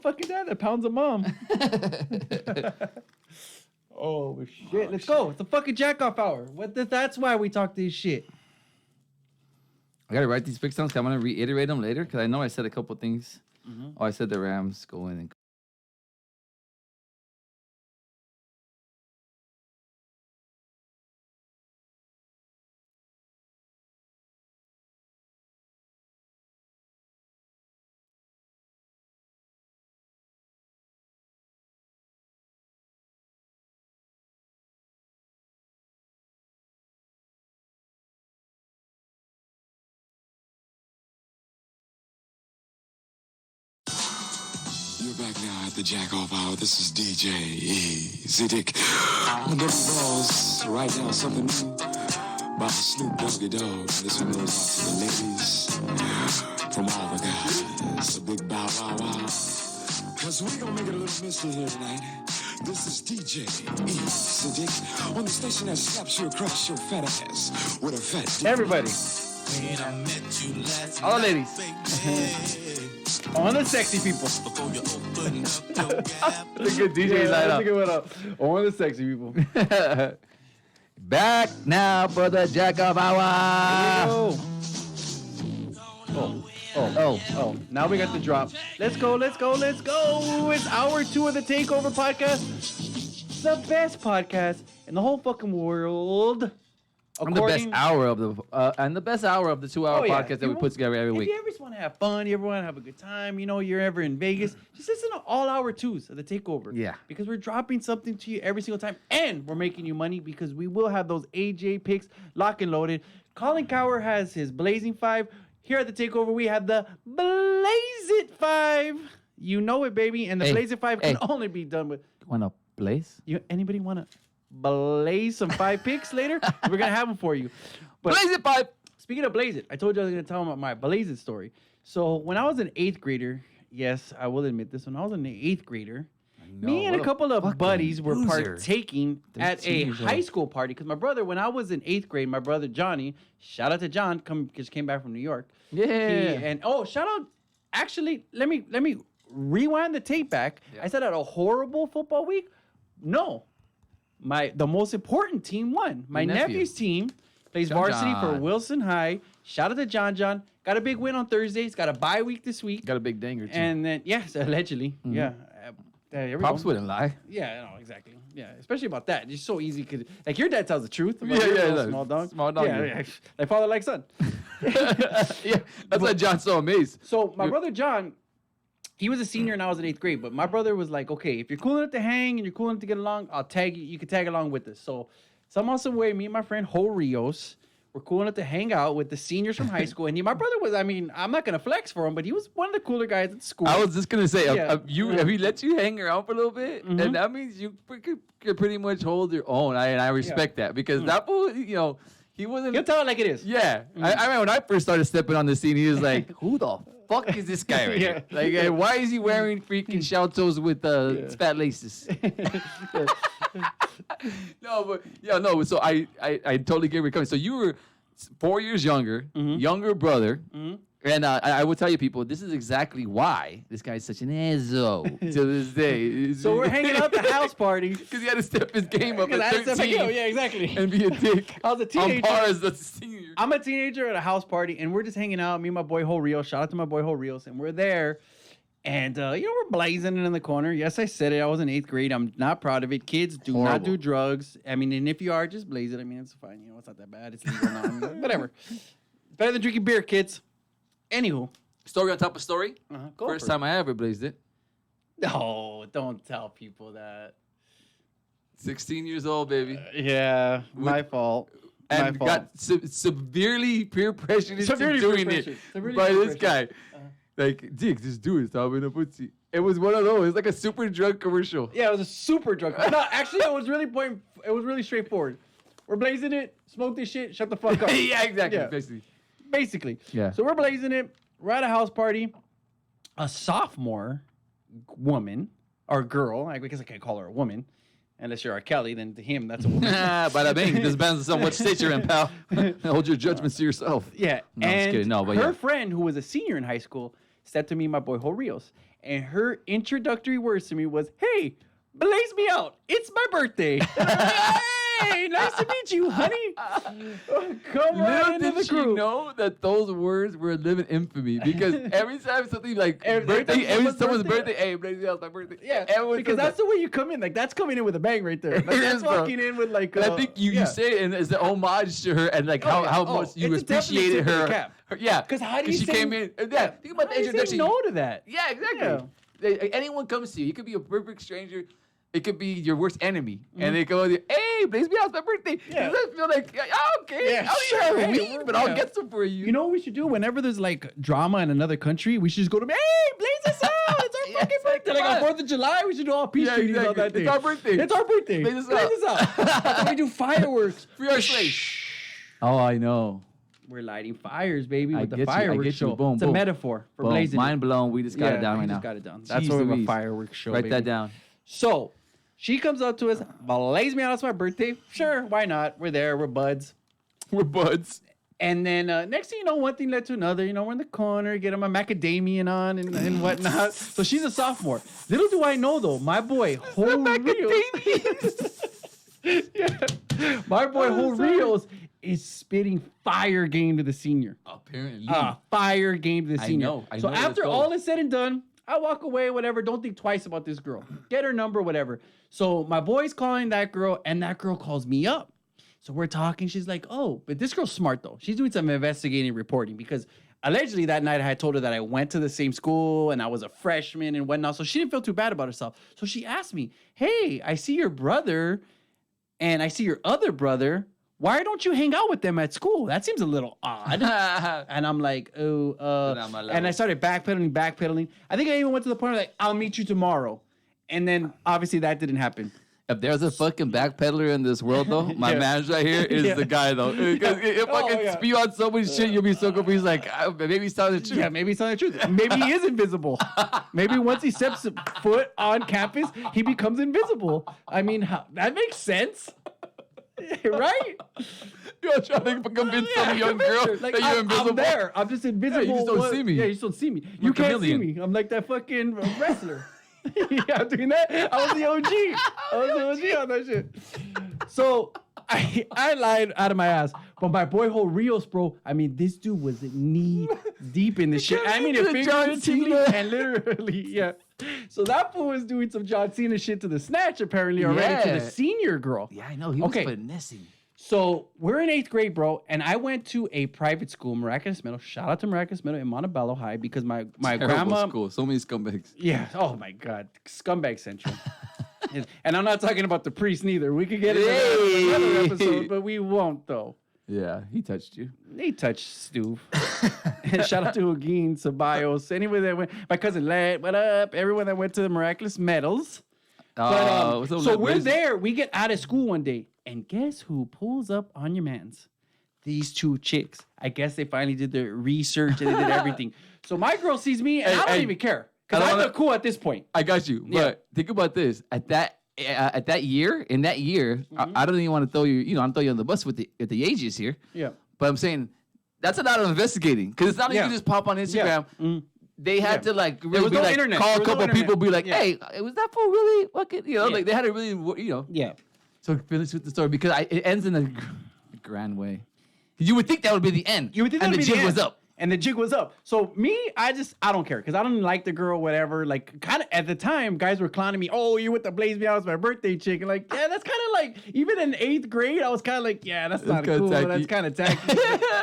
fucking dad that pounds a mom. Oh, shit. Let's go. It's a fucking jack-off hour. That's why we talk this shit. I got to write these picks down because I'm going to reiterate them later because I know I said a couple things. Mm-hmm. Oh, I said the Rams go in and You're back now at the Jack Off Hour. This is DJ Easy Dick. On the balls right now, something new by Snoop Doggy Dogg. This one goes out to the ladies from all the guys. A big bow wow wow. Cause we gonna make it a little mystery here tonight. This is DJ Easy Dick on the station that slaps you across your fat ass with a fat dick. Everybody. All the ladies. On the sexy people. That's a good DJ line up. What up? On the sexy people. Back now for the Jack Off Hour. Oh. Now we got the drop. Let's go. It's hour 2 of the Takeover Podcast. The best podcast in the whole fucking world. And the best hour of the 2-hour podcast that we put together every week. If you ever just want to have fun, you ever want to have a good time, you're ever in Vegas, just listen to all hour 2s of the Takeover. Yeah. Because we're dropping something to you every single time, and we're making you money because we will have those AJ picks lock and loaded. Colin Cowher has his Blazing 5. Here at the Takeover, we have the Blaze It 5. You know it, baby. And the Blaze It 5 can only be done with... Want to blaze? Anybody want to blaze some 5 picks later? We're going to have them for you. But Blaze It 5. Speaking of Blaze It, I told you I was going to tell them about my Blaze It story. So when I was an 8th grader, yes, I will admit this, when I was an 8th grader, me and a couple of buddies were partaking at a high school party because my brother, when I was in 8th grade, my brother Johnny, shout out to John, just came back from New York. Yeah. Shout out. Actually, let me rewind the tape back. Yeah. I said I had a horrible football week. No, the most important team won. My nephew's team plays varsity for Wilson High. Shout out to John. Got a big win on Thursday. He's got a bye week this week. Got a big danger too. And then yes, allegedly, yeah. Pops wouldn't lie. Yeah, no, exactly. Yeah, especially about that. It's so easy. Like your dad tells the truth. About small dog. Small dog. Yeah. Like father, like son. Yeah, that's why John's so amazed. So my brother John, he was a senior and I was in 8th grade. But my brother was like, okay, if you're cool enough to hang and you're cool enough to get along, I'll tag you. You can tag along with us. So somehow, some way, me and my friend Ho Rios were cool enough to hang out with the seniors from high school. And my brother was, I'm not going to flex for him, but he was one of the cooler guys at school. I was just going to say, have he let you hang around for a little bit? Mm-hmm. And that means you could pretty much hold your own. And I respect that because that fool, he wasn't. He'll tell it like it is. Yeah. Mm-hmm. I remember when I first started stepping on the scene, he was like, who the fuck is this guy right here? Like, why is he wearing freaking shaltos with fat laces? So I totally get where you're coming. So you were 4 years younger, younger brother. Mm-hmm. And I will tell you, people, this is exactly why this guy's such an asshole to this day. So we're hanging out at the house party. Because he had to step his game up at 13. Yeah, exactly. And be a dick. I was a teenager. On par as a senior. I'm a teenager at a house party, and we're just hanging out. Me and my boy Ho Rios. Shout out to my boy Ho Rios. And we're there. And, we're blazing it in the corner. Yes, I said it. I was in 8th grade. I'm not proud of it. Kids do not do drugs. I mean, and if you are, just blaze it. I mean, it's fine. It's not that bad. It's legal now. Whatever. Better than drinking beer, kids. Anywho. Story on top of story. First time I ever blazed it. No, don't tell people that. 16 years old, baby. Yeah, my fault. And got severely peer pressured into doing it by this guy. Like, Dick, just do it. Stop in a pussy. It was one of those. It was like a super drug commercial. Yeah, it was a super drug. No, actually, it was really straightforward. We're blazing it. Smoke this shit. Shut the fuck up. Yeah, exactly. Yeah. Basically. Yeah. So we're blazing it. We're at a house party. A sophomore woman or girl, I guess I can't call her a woman, unless you're R. Kelly, then to him, that's a woman. Bada bing. This depends on what state you're in, pal. Hold your judgments to yourself. Yeah. No, I'm just kidding. No, but her friend, who was a senior in high school, said to me, my boy Ho Rios, and her introductory words to me was, "Hey, blaze me out. It's my birthday." Hey, nice to meet you, honey. Come on into the Did she group. know that those words were living infamy? Because every time something like Every time someone's someone's birthday, birthday, hey, blaze me out, it's my birthday. Yeah, Everyone because says that's the way you come in. Like, that's coming in with a bang right there. Like, It that's is, bro. walking in with, like, And I think you say it as an homage to her and like how much you it's a definitely appreciated tip of the her. cap. Yeah, Because how do you she say... came in. Yeah, think about the how do you say introduction. no to that? Yeah, exactly. Anyone comes to you. You could be a perfect stranger. It could be your worst enemy, and they go, "Hey, blaze me out, it's my birthday." Yeah. Does that feel like, okay, Yeah, I'll sure, have hey, weed, but I'll yeah. get some for you. You know what we should do? Whenever there's like drama in another country, we should just go to, "Hey, blaze us out! It's our Yeah, fucking birthday!" Like on come on. 4th of July, we should do all peace Yeah, treaties on exactly. that day. It's our birthday. It's our birthday. Blaze us Blaze us out. That's when we do fireworks. Free our slaves. Oh, I know. We're lighting fires, baby, I with the get you, I fireworks get you. show. Boom, it's a boom. metaphor for Boom. blazing. Mind blown. We just got it down we right just now. got it done. That's Jeez sort of a Louise. fireworks show. Write baby. that down. So she comes up to us, blaze me out. It's my birthday. Sure, why not? We're there. We're buds. We're buds. And then next thing you know, one thing led to another. You know, we're in the corner, getting my macadamian on and whatnot. So she's a sophomore. Little do I know, though, my boy, Whole Reels. Yeah. My boy, Whole Reels is spitting fire game to the senior. Apparently. Fire game to the I senior. know, I So know where after this all goes. is said and done, I walk away, whatever. Don't think twice about this girl. Get her number, whatever. So my boy's calling that girl, and that girl calls me up. So we're talking. She's like, "Oh, but this girl's smart, though. She's doing some investigating reporting because allegedly that night I had told her that I went to the same school and I was a freshman and whatnot. So she didn't feel too bad about herself. So she asked me, "Hey, I see your brother and I see your other brother. Why don't you hang out with them at school? That seems a little odd." And I'm like, "Oh, Not my and level. I started backpedaling. I think I even went to the point where like, "I'll meet you tomorrow." And then obviously that didn't happen. If there's a fucking backpedaler in this world, though, my Yeah. manager right here is Yeah. the guy, though. Because if I Oh, can yeah. spew on so much shit, you'll be so confused. Like, maybe he's telling the truth. Yeah, maybe he's telling the truth. Maybe he is invisible. Maybe once he steps foot on campus, he becomes invisible. I mean, that makes sense. Right? You're trying to convince some young girl Like, that you're invisible. I'm there. I'm just invisible. just don't see me. Yeah, you just don't see me. a You can't see chameleon. me. I'm like that fucking wrestler. Yeah, I'm doing that. I was the OG. I was the OG on that shit. So I lied out of my ass. But my boy Whole Rios, bro, I mean, this dude was knee deep in the shit. I mean, it into John figuratively Cena. and literally, yeah. So that fool was doing some John Cena shit to the snatch, apparently, already to Yeah. the senior girl. Yeah, I know. He was Okay. finessing. So we're in 8th grade, bro, and I went to a private school, Miraculous Middle. Shout out to Miraculous Middle in Montebello High because my grandma. Cool. So many scumbags. Yeah. Oh my God, scumbag central. And I'm not talking about the priest neither. We could get into that in another Hey. episode, but we won't though. Yeah, he touched you. They touched Stu. And shout out to Huguin, Ceballos, anyone that went. My cousin Led, what up? Everyone that went to the Miraculous Medals. But, so we're there. We get out of school one day, and guess who pulls up on your man's? These two chicks. I guess they finally did their research and they did everything. So my girl sees me, and I don't Hey, even care I because don't I wanna- look cool at this point. I got you. Yeah. But think about this. At that year, I don't even want to throw you, I'm throwing you on the bus with the ages here. Yeah. But I'm saying that's a lot of investigating. Because it's not like Yeah. you just pop on Instagram. Mm. They had Yeah. to like was really be no like internet. call There a was no couple people, internet. be like, Yeah. "Hey, was that for really fucking?" Yeah. Like they had to really, Yeah. So finish with the story because it ends in a grand way. You would think that would be the end. You would think and that the would be jig was end. up. And the jig was up. So me, I don't care because I don't like the girl, whatever. Like, kind of at the time, guys were clowning me. "Oh, you with the Blaze Me Out, it's my birthday chick." And like, yeah, that's kind of like, even in 8th grade, I was kind of like, yeah, that's not kinda cool. tacky. That's kind of tacky.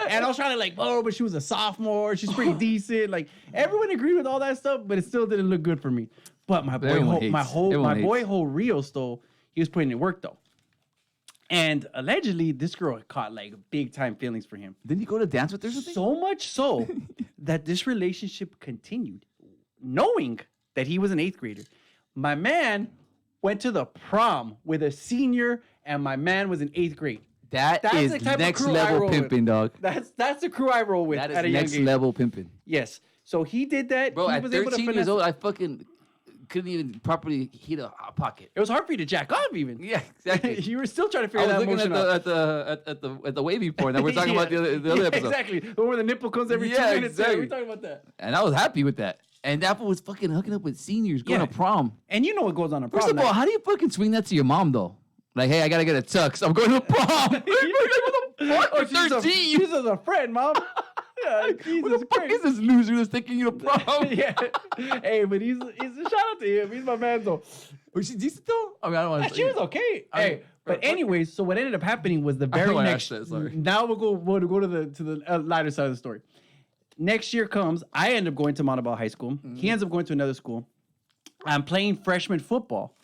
And I was trying to like, oh, but she was a sophomore. She's pretty decent. Like, everyone agreed with all that stuff, but it still didn't look good for me. But my boy, Everyone my hates. Everyone boy, hates. Whole Rios, though, he was putting in work though. And allegedly, this girl caught like big time feelings for him. Didn't you go to dance with her or something? So much so that this relationship continued, knowing that he was an 8th grader. My man went to the prom with a senior, and my man was in 8th grade. That's the type of next crew I level roll with. pimping, dog. That's the crew I roll with That at a is young next age. level pimping. Yes. So he did that. Bro, he at was able to 13 years finesse old, it. I fucking couldn't even properly heat a hot pocket. It was hard for you to jack off, even. Yeah, exactly. You were still trying to I figure was that looking motion out. at the wavy porn that we're talking about the other Yeah, episode. exactly. The one where the nipple comes every 2 Yeah, minutes. Yeah, exactly. we're talking about that. And I was happy with that. And that fool was fucking hooking up with seniors going to prom. And you know what goes on a prom. First of all, how do you fucking swing that to your mom, though? Like, hey, I got to get a tux. I'm going to prom. What the fuck? You're 13. She's a friend, mom. Yeah, Who the fuck is this loser that's taking you to prom? Yeah. Hey, but he's a shout out to him. He's my man, though. Was she decent, though? I mean, I don't want to She was okay. But anyways, so what ended up happening was the very next. Now we'll go to the lighter side of the story. Next year comes, I end up going to Montevideo High School. He ends up going to another school. I'm playing freshman football.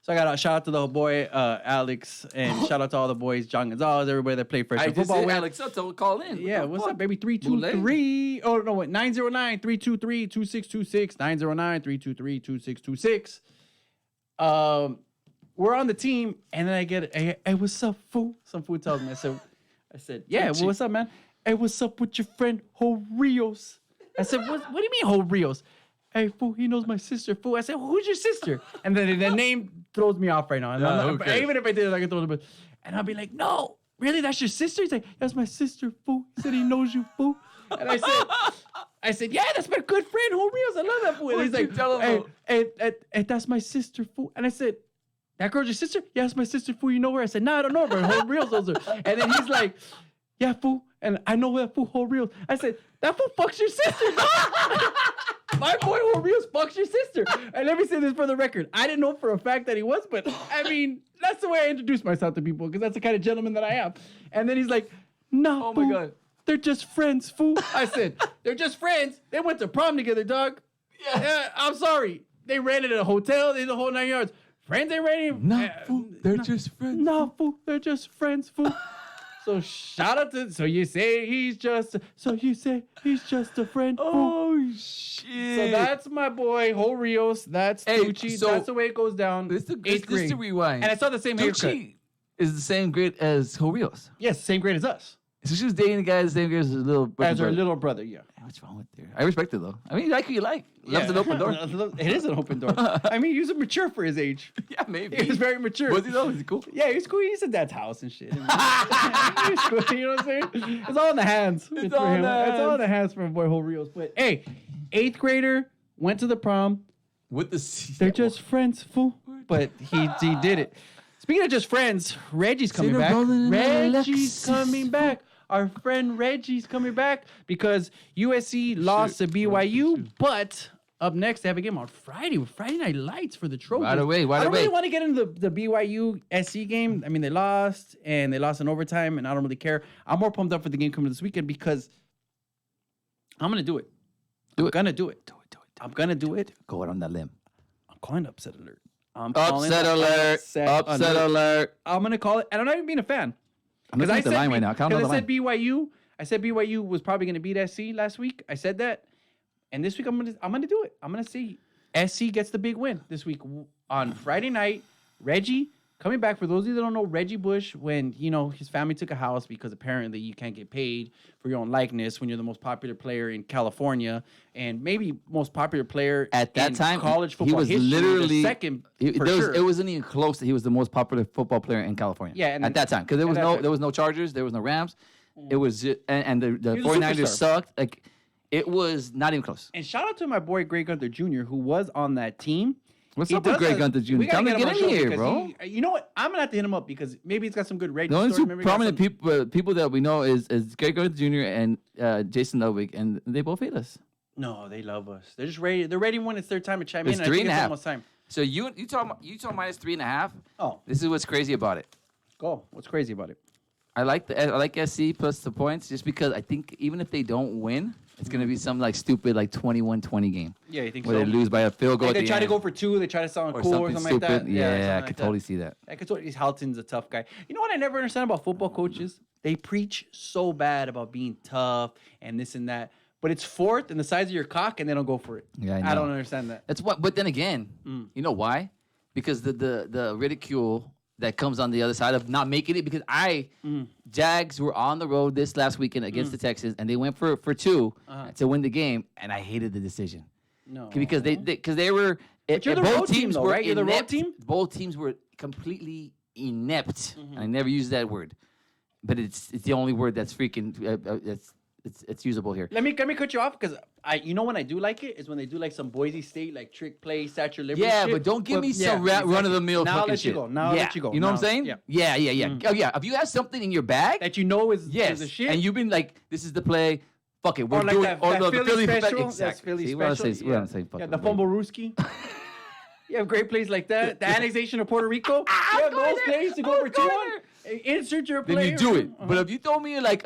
So I got a shout out to the boy Alex, and shout out to all the boys, John Gonzalez, everybody that played freshman football. Alex, so call in. Yeah, what's up, baby? 323. Oh no, wait, 909-323-2626. 909-323-2626. We're on the team, and then I get hey, what's up, fool? Some fool tells me. I said, yeah, well, what's up, man? Hey, what's up with your friend Rios? I said, what do you mean Rios? Hey, fool, he knows my sister, fool. I said, who's your sister? And then the name throws me off right now. And even if I did it, I could throw it. And I'll be like, no, really? That's your sister? He's like, that's my sister, fool. He said he knows you, fool. And I said, yeah, that's my good friend, Rios. I love that fool. And he's like, hey, that's my sister, fool. And I said, that girl's your sister? Yeah, that's my sister, fool. You know her? I said, no, I don't know her, but Rios knows her. And then he's like, yeah, fool. And I know that fool, Rios. I said, that fool fucks your sister, dog. My boy Rios fucks your sister. And let me say this for the record. I didn't know for a fact that he was, but I mean, that's the way I introduce myself to people, because that's the kind of gentleman that I am. And then he's like, no, fool, my God, they're just friends, fool. I said, they're just friends. They went to prom together, dog. Yeah, I'm sorry. They rented a hotel. They did the whole 9 yards. Friends ain't ready. No, fool, they're just friends. No, fool, they're just friends, fool. So shout out to, so you say he's just a friend. Oh, shit. So that's my boy, Rios. That's Tucci. So that's the way it goes down. This is to rewind. And I saw the same haircut. Tucci is the same grade as Rios. Yes, same grade as us. So she was dating a guy the same grade as her little brother. As her little brother, yeah. What's wrong with her? I respect it, though. I mean, you like who you like. Love's an open door. It is an open door. I mean, he was mature for his age. Yeah, maybe. He was very mature. Was he though? Was he cool? Yeah, he's cool. He's at dad's house and shit. He's cool, you know what I'm saying? It's all in the hands. It's all in the hands for my boy Rios. But hey, 8th grader went to the prom. With the They're just friends, fool. But he did it. Speaking of just friends, Reggie's coming back. Reggie's coming back. Our friend Reggie's coming back because USC lost to BYU, but up next they have a game on Friday Night Lights for the Trojans. Right away. I don't really want to get into the BYU SC game. I mean, they lost in overtime, and I don't really care. I'm more pumped up for the game coming this weekend because I'm gonna do it. I'm gonna do it. I'm gonna do it. Go out on that limb. I'm calling upset alert. Upset alert. I'm gonna call it, and I'm not even being a fan. I'm looking at the line right now. Because I said BYU. I said BYU was probably going to beat SC last week. I said that, and this week I'm gonna do it. I'm gonna see SC gets the big win this week on Friday night. Reggie coming back. For those of you that don't know, Reggie Bush, when his family took a house because apparently you can't get paid for your own likeness when you're the most popular player in California and maybe most popular player at that time college football. He was history, literally second. It wasn't even close that he was the most popular football player in California. Yeah, at that time, because there was no Chargers, there was no Rams. It was just, and the 49ers sucked. Like, it was not even close. And shout out to my boy Greg Gunther Jr., who was on that team. What's up with Greg Gunther Jr.? Tell me to get in here, bro. You know what? I'm gonna have to hit him up because maybe he's got some good Reggie stories. The only two prominent people that we know is Greg Gunther Jr. and Jason Ludwig, and they both hate us. No, they love us. They're just ready. They're ready when it's their time to chime in. It's 3.5. Almost time. So you talk minus 3.5. Oh, this is what's crazy about it. Go. What's crazy about it? I like SC plus the points just because I think even if they don't win, it's going to be some like stupid like 21-20 game. Yeah, you think where so? Where they lose by a field goal. They try to go for 2. They try to sound cool or something stupid. like that. Yeah, I could totally see that. I could totally. Halton's a tough guy. You know what I never understand about football coaches? They preach so bad about being tough and this and that, but it's 4th and the size of your cock and they don't go for it. Yeah, I don't understand that. That's what. But then again, you know why? Because the ridicule that comes on the other side of not making it, because Jags were on the road this last weekend against the Texans, and they went for 2 to win the game, and I hated the decision. No. Because they were... But you're the road team, though, right? You're the road team? Both teams were completely inept. I never used that word, but it's the only word that's freaking... it's usable here. Let me cut you off because You know when I do like it is when they do like some Boise State like trick play, Statue of Liberty. Yeah, shit. but don't give me some run of the mill Now I'll fucking let you shit. go. Now I'll let you go. You know what I'm Now- saying? Yeah. Yeah. Oh yeah. If you have something in your bag, That you know is yes, the shit. and you've been like, this is the play. Fuck it, we're or like doing. that, Or that no, the Philly Philly special. exactly. That's Philly See, special. what I'm saying, what I'm saying, yeah, fucking the fumble Rooski. You have great plays like that. The annexation of Puerto Rico. You have those plays to go for 2-1. Insert your play. Then you do it. But if you told me like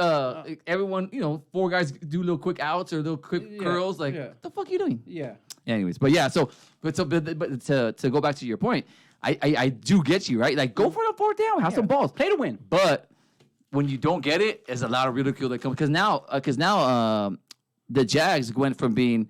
everyone, 4 guys do little quick outs or little quick curls, like what the fuck are you doing? Yeah. Anyways, but to go back to your point, I do get you, right? Like go for the 4th down, have some balls, Play to win. But when you don't get it, there's a lot of ridicule that comes because now the Jags went from being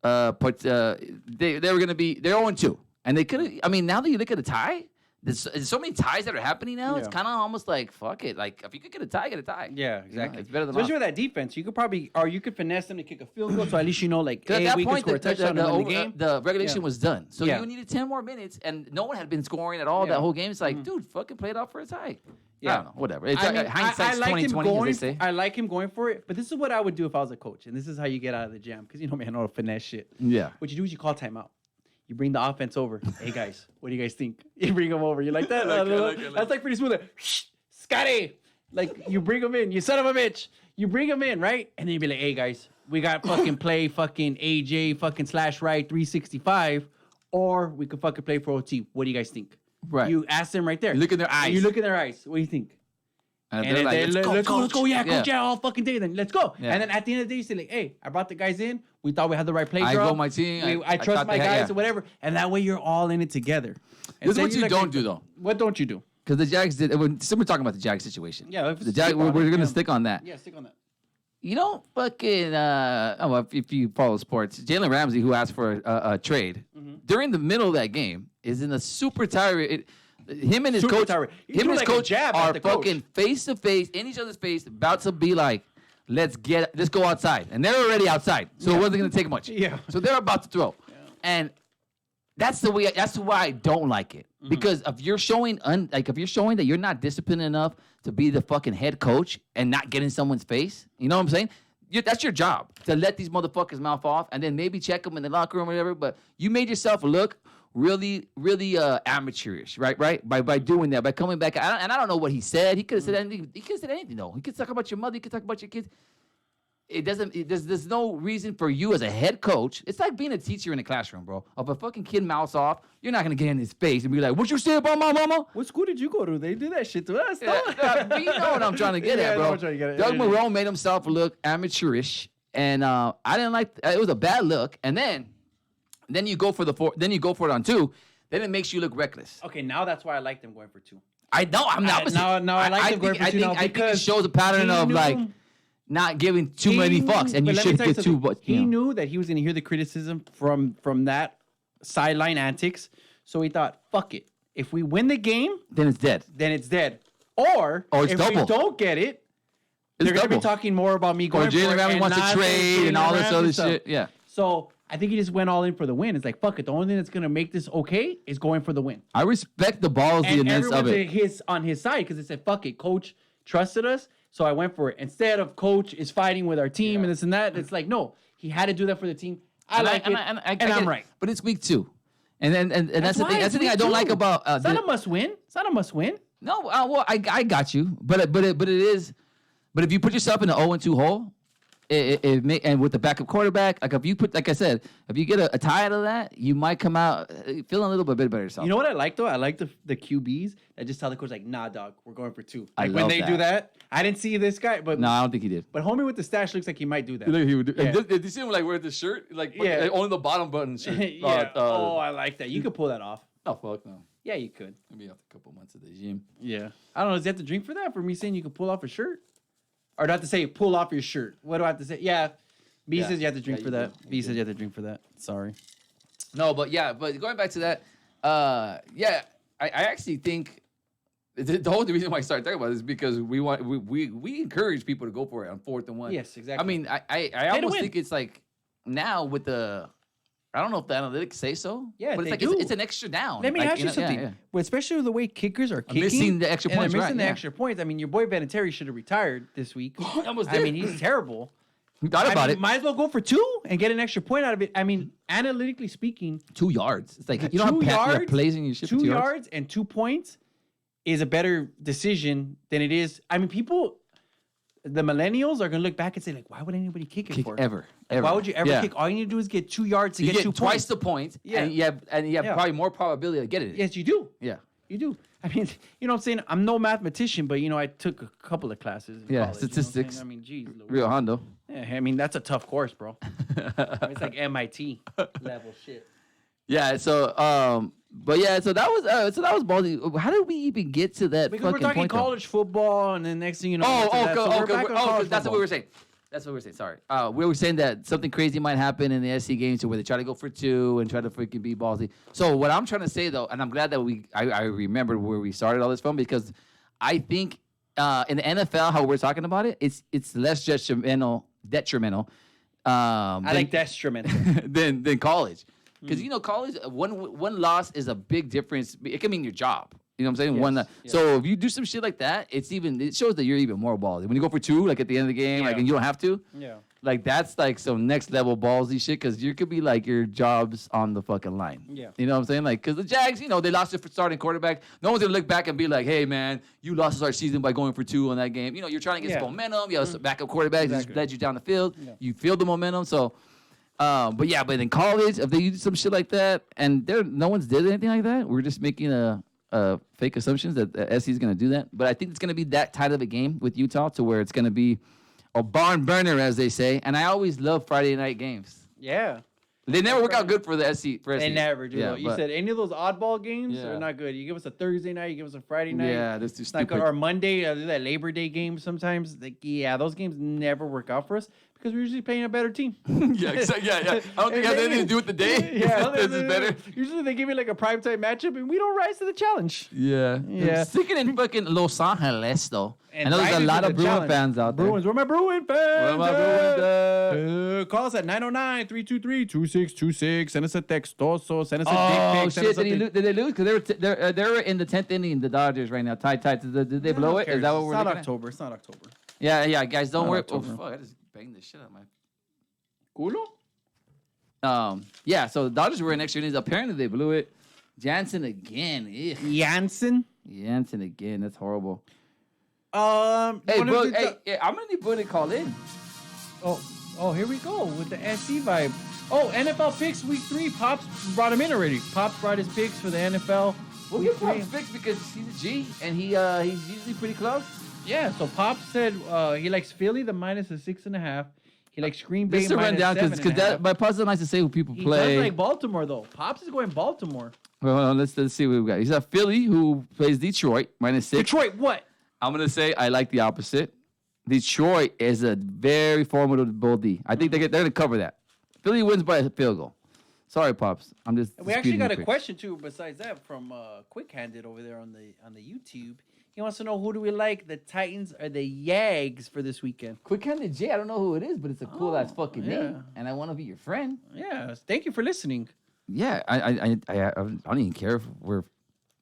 they were gonna be they're 0-2 and they could have. I mean, now that you look at the tie, there's so many ties that are happening now. It's kind of almost like fuck it. Like if you could get a tie, get a tie. Yeah, exactly. It's better than especially with that defense. You could probably you could finesse them to kick a field goal. So at least you know like At that we can point, score a touchdown and win the game. the regulation was done. So Yeah. you needed 10 more minutes, and no one had been scoring at all that whole game. It's like, dude, fucking play it out for a tie. I don't know, whatever. It's hindsight's 20/20, as they say. I like him going for it, but this is what I would do if I was a coach, and this is how you get out of the jam. Because me, I know how to finesse shit. Yeah. What you do is you call timeout. You bring the offense over. Hey guys, what do you guys think? You bring them over. You like that? That's like pretty smooth. Like, shh, Scotty. Like you bring them in. You son of a bitch. You bring them in, right? And then you be like, hey guys, we got fucking play fucking AJ fucking / right 365, or we could fucking play for OT. What do you guys think? Right. You ask them right there. You look in their eyes. You look in their eyes. What do you think? And And they're then like, let's go. Yeah, Yeah. coach, yeah, all fucking day then. Let's go. Yeah. And then at the end of the day, you say like, hey, I brought the guys in. We thought we had the right play I draw. go my team. I I trust thought my they guys had- or whatever. And that way you're all in it together. This is what you don't do, though. What don't you do? Because the Jags did. We're talking about the Jags situation. Yeah, let's The stick Jag. on We're it, going to yeah. stick on that. Yeah, stick on that. You don't fucking. If you follow sports, Jalen Ramsey, who asked for a trade during the middle of that game, is in a super tired. Him and his Super coach, tired. He him threw and his like a coach jab at are the coach. fucking face to face in each other's face, about to be like, let's go outside, and they're already outside, so it wasn't gonna take much. Yeah. So they're about to throw, and that's the way. That's why I don't like it because if you're showing that you're not disciplined enough to be the fucking head coach and not get in someone's face, you know what I'm saying? That's your job to let these motherfuckers mouth off and then maybe check them in the locker room or whatever. But you made yourself look really amateurish, right? By doing that, by coming back. I don't know what he said. He could have said anything. He could have said anything. No, he could talk about your mother. He could talk about your kids. There's no reason for you as a head coach. It's like being a teacher in a classroom, bro. If a fucking kid mouths off, you're not gonna get in his face and be like, "What you say about my mama?" What school did you go to? They do that shit to us. But you know what I'm trying to get Yeah, I at, know bro. what you're trying to get at. Doug Yeah. Marrone made himself look amateurish, and I didn't like. It was a bad look. And then you go for Then you go for it on 2. Then it makes you look reckless. Okay, now that's why I like them going for 2. I know. I'm not. Now I like them going for 2 now I think it because shows a pattern he of knew- like not giving too many fucks, and but you let me should tell you get 2. something. But He knew that he was going to hear the criticism from that sideline antics, so he thought, "Fuck it. If we win the game, then it's dead. then it's dead." Or it's if double. we don't get it, they're going to be talking more about me Or going for it Jalen Ramsey and wants to not trade and Jalen all this Ramsey other stuff. shit. Yeah. So I think he just went all in for the win. It's like, fuck it. The only thing that's going to make this okay is going for the win. I respect the ballsiness And of everyone's it. on his side because they said, fuck it. Coach trusted us, so I went for it. Instead of coach is fighting with our team and this and that, it's like, no, he had to do that for the team. I like it, and get I'm it. right. But it's week 2. And that's the why thing. That's it's the thing I week don't 2. like about It's not a must win. It's not a must win. No, well, I got you, but it is. But if you put yourself in an 0-2 hole, and with the backup quarterback, like like I said, if you get a tie out of that, you might come out feeling a little bit better yourself. You know what I like though? I like the QBs that just tell the coach like, nah, dog, we're going for 2. I Like when love they do that, I didn't see this guy, but No, I don't think he did. but homie with the stash looks like he might do that. He would do. Yeah. Did you see him like wear the shirt, like only the bottom button shirt? Yeah. I like that. You could pull that off. Oh fuck no. Yeah, you could. Maybe after a couple months at the gym. Yeah. I don't know. Does he have to drink for that? For me saying you can pull off a shirt? Or do I have to say pull off your shirt? What do I have to say? Yeah. B says you have to drink Yeah, for you that. do. B says you have to drink for that. Sorry. No, but going back to that, I actually think the whole reason why I started talking about this is because we encourage people to go for it on 4th and 1. Yes, exactly. I mean, I almost think it's like now with I don't know if the analytics say so. Yeah, but it's they like do. It's an extra down. Let me Like, ask you know, something. yeah. Well, especially the way kickers are kicking. Missing the extra and they're points, missing right, the yeah. extra points. I mean, your boy Vinatieri should have retired this week. Almost I did. mean, he's terrible. Thought about it. Might as well go for 2 and get an extra point out of it. I mean, analytically speaking, 2 yards. It's like you 2 don't have yards, plays in your shit. 2 yards and 2 points is a better decision than it is. I mean, the millennials are gonna look back and say, like, why would anybody kick it for? Ever. Why would you ever kick? All you need to do is get 2 yards to You get 2 twice points. the points, Yeah. and you have probably more probability of getting it. Yes, you do. Yeah. You do. I mean, you know what I'm saying? I'm no mathematician, but, I took a couple of classes in college, statistics. I mean, geez. Rio Hondo. Yeah, I mean, that's a tough course, bro. It's like MIT level shit. Yeah. So, but yeah. So that was ballsy. How did we even get to that? Because we're fucking talking point, though? college football, and then next thing you know, That's what we were saying. That's what we were saying. Sorry. We were saying that something crazy might happen in the SC games, where they try to go for 2 and try to freaking be ballsy. So what I'm trying to say though, and I'm glad that I remembered where we started all this from, because I think in the NFL, how we're talking about it, it's less detrimental. I like detrimental. than college, because college one loss is a big difference. It can mean your job. You know what I'm saying? Yes. So if you do some shit like that, it shows that you're even more ballsy. When you go for 2, like at the end of the game, like, and you don't have to. Yeah. Like, that's like some next level ballsy shit, because you could be like, your job's on the fucking line. Yeah. You know what I'm saying? Like, because the Jags, they lost their starting quarterback. No one's gonna look back and be like, hey man, you lost to start season by going for 2 on that game. You're trying to get some momentum. You have a backup quarterback just led you down the field. Yeah. You feel the momentum. So, but in college, if they use some shit like that, and no one's did anything like that, we're just making fake assumptions that SC is going to do that. But I think it's going to be that tight of a game with Utah, to where it's going to be a barn burner, as they say. And I always love Friday night games. Yeah. They never work out good for the SC. They never do. Yeah, you said any of those oddball games are not good. You give us a Thursday night, you give us a Friday night. Yeah, that's too stupid. Or Monday, that Labor Day game sometimes. Those games never work out for us because we're usually playing a better team. Yeah, exactly. Yeah. I don't think it has anything to do with the day. Yeah, this is better. Usually they give you like a primetime matchup, and we don't rise to the challenge. Yeah. Sticking in fucking Los Angeles, though. And I know there's a lot of Bruin fans out there. Bruins, where my Bruin fans? Call us at 909-323-2626. Send us a textoso. Send us a dick pic. Shit. Did they lose? Because they're in the 10th inning, the Dodgers right now. Tied. Did they blow it? Is that what we're looking at? It's not October. Yeah, guys, don't worry. Oh, fuck, I just banged this shit out of my... Culo? Yeah, so the Dodgers were in extra innings. Apparently, they blew it. Jansen again. Ugh. Jansen again. That's horrible. Hey, bro. I'm gonna need Bud to call in. Oh, here we go with the SC vibe. Oh, NFL picks week 3. Pops brought him in already. Pops brought his picks for the NFL. We'll get Pops picks because he's a G and he's usually pretty close. Yeah. So Pops said he likes Philly the minus a 6.5. He likes Green Bay minus 7.5. Just to run down because my Pops likes to say who people play. He does like Baltimore though. Pops is going Baltimore. Well, let's see what we got. He's got Philly who plays Detroit minus 6. Detroit what? I'm going to say I like the opposite. Detroit is a very formidable D. I think they're going to cover that. Philly wins by a field goal. Sorry, Pops. I'm just. We actually got a question too. Besides that, from Quick Handed over there on the YouTube. He wants to know, who do we like, the Titans or the Yags for this weekend? Quick Handed J. I don't know who it is, but it's a cool ass fucking name, and I want to be your friend. Yeah. Thank you for listening. Yeah. I don't even care if we're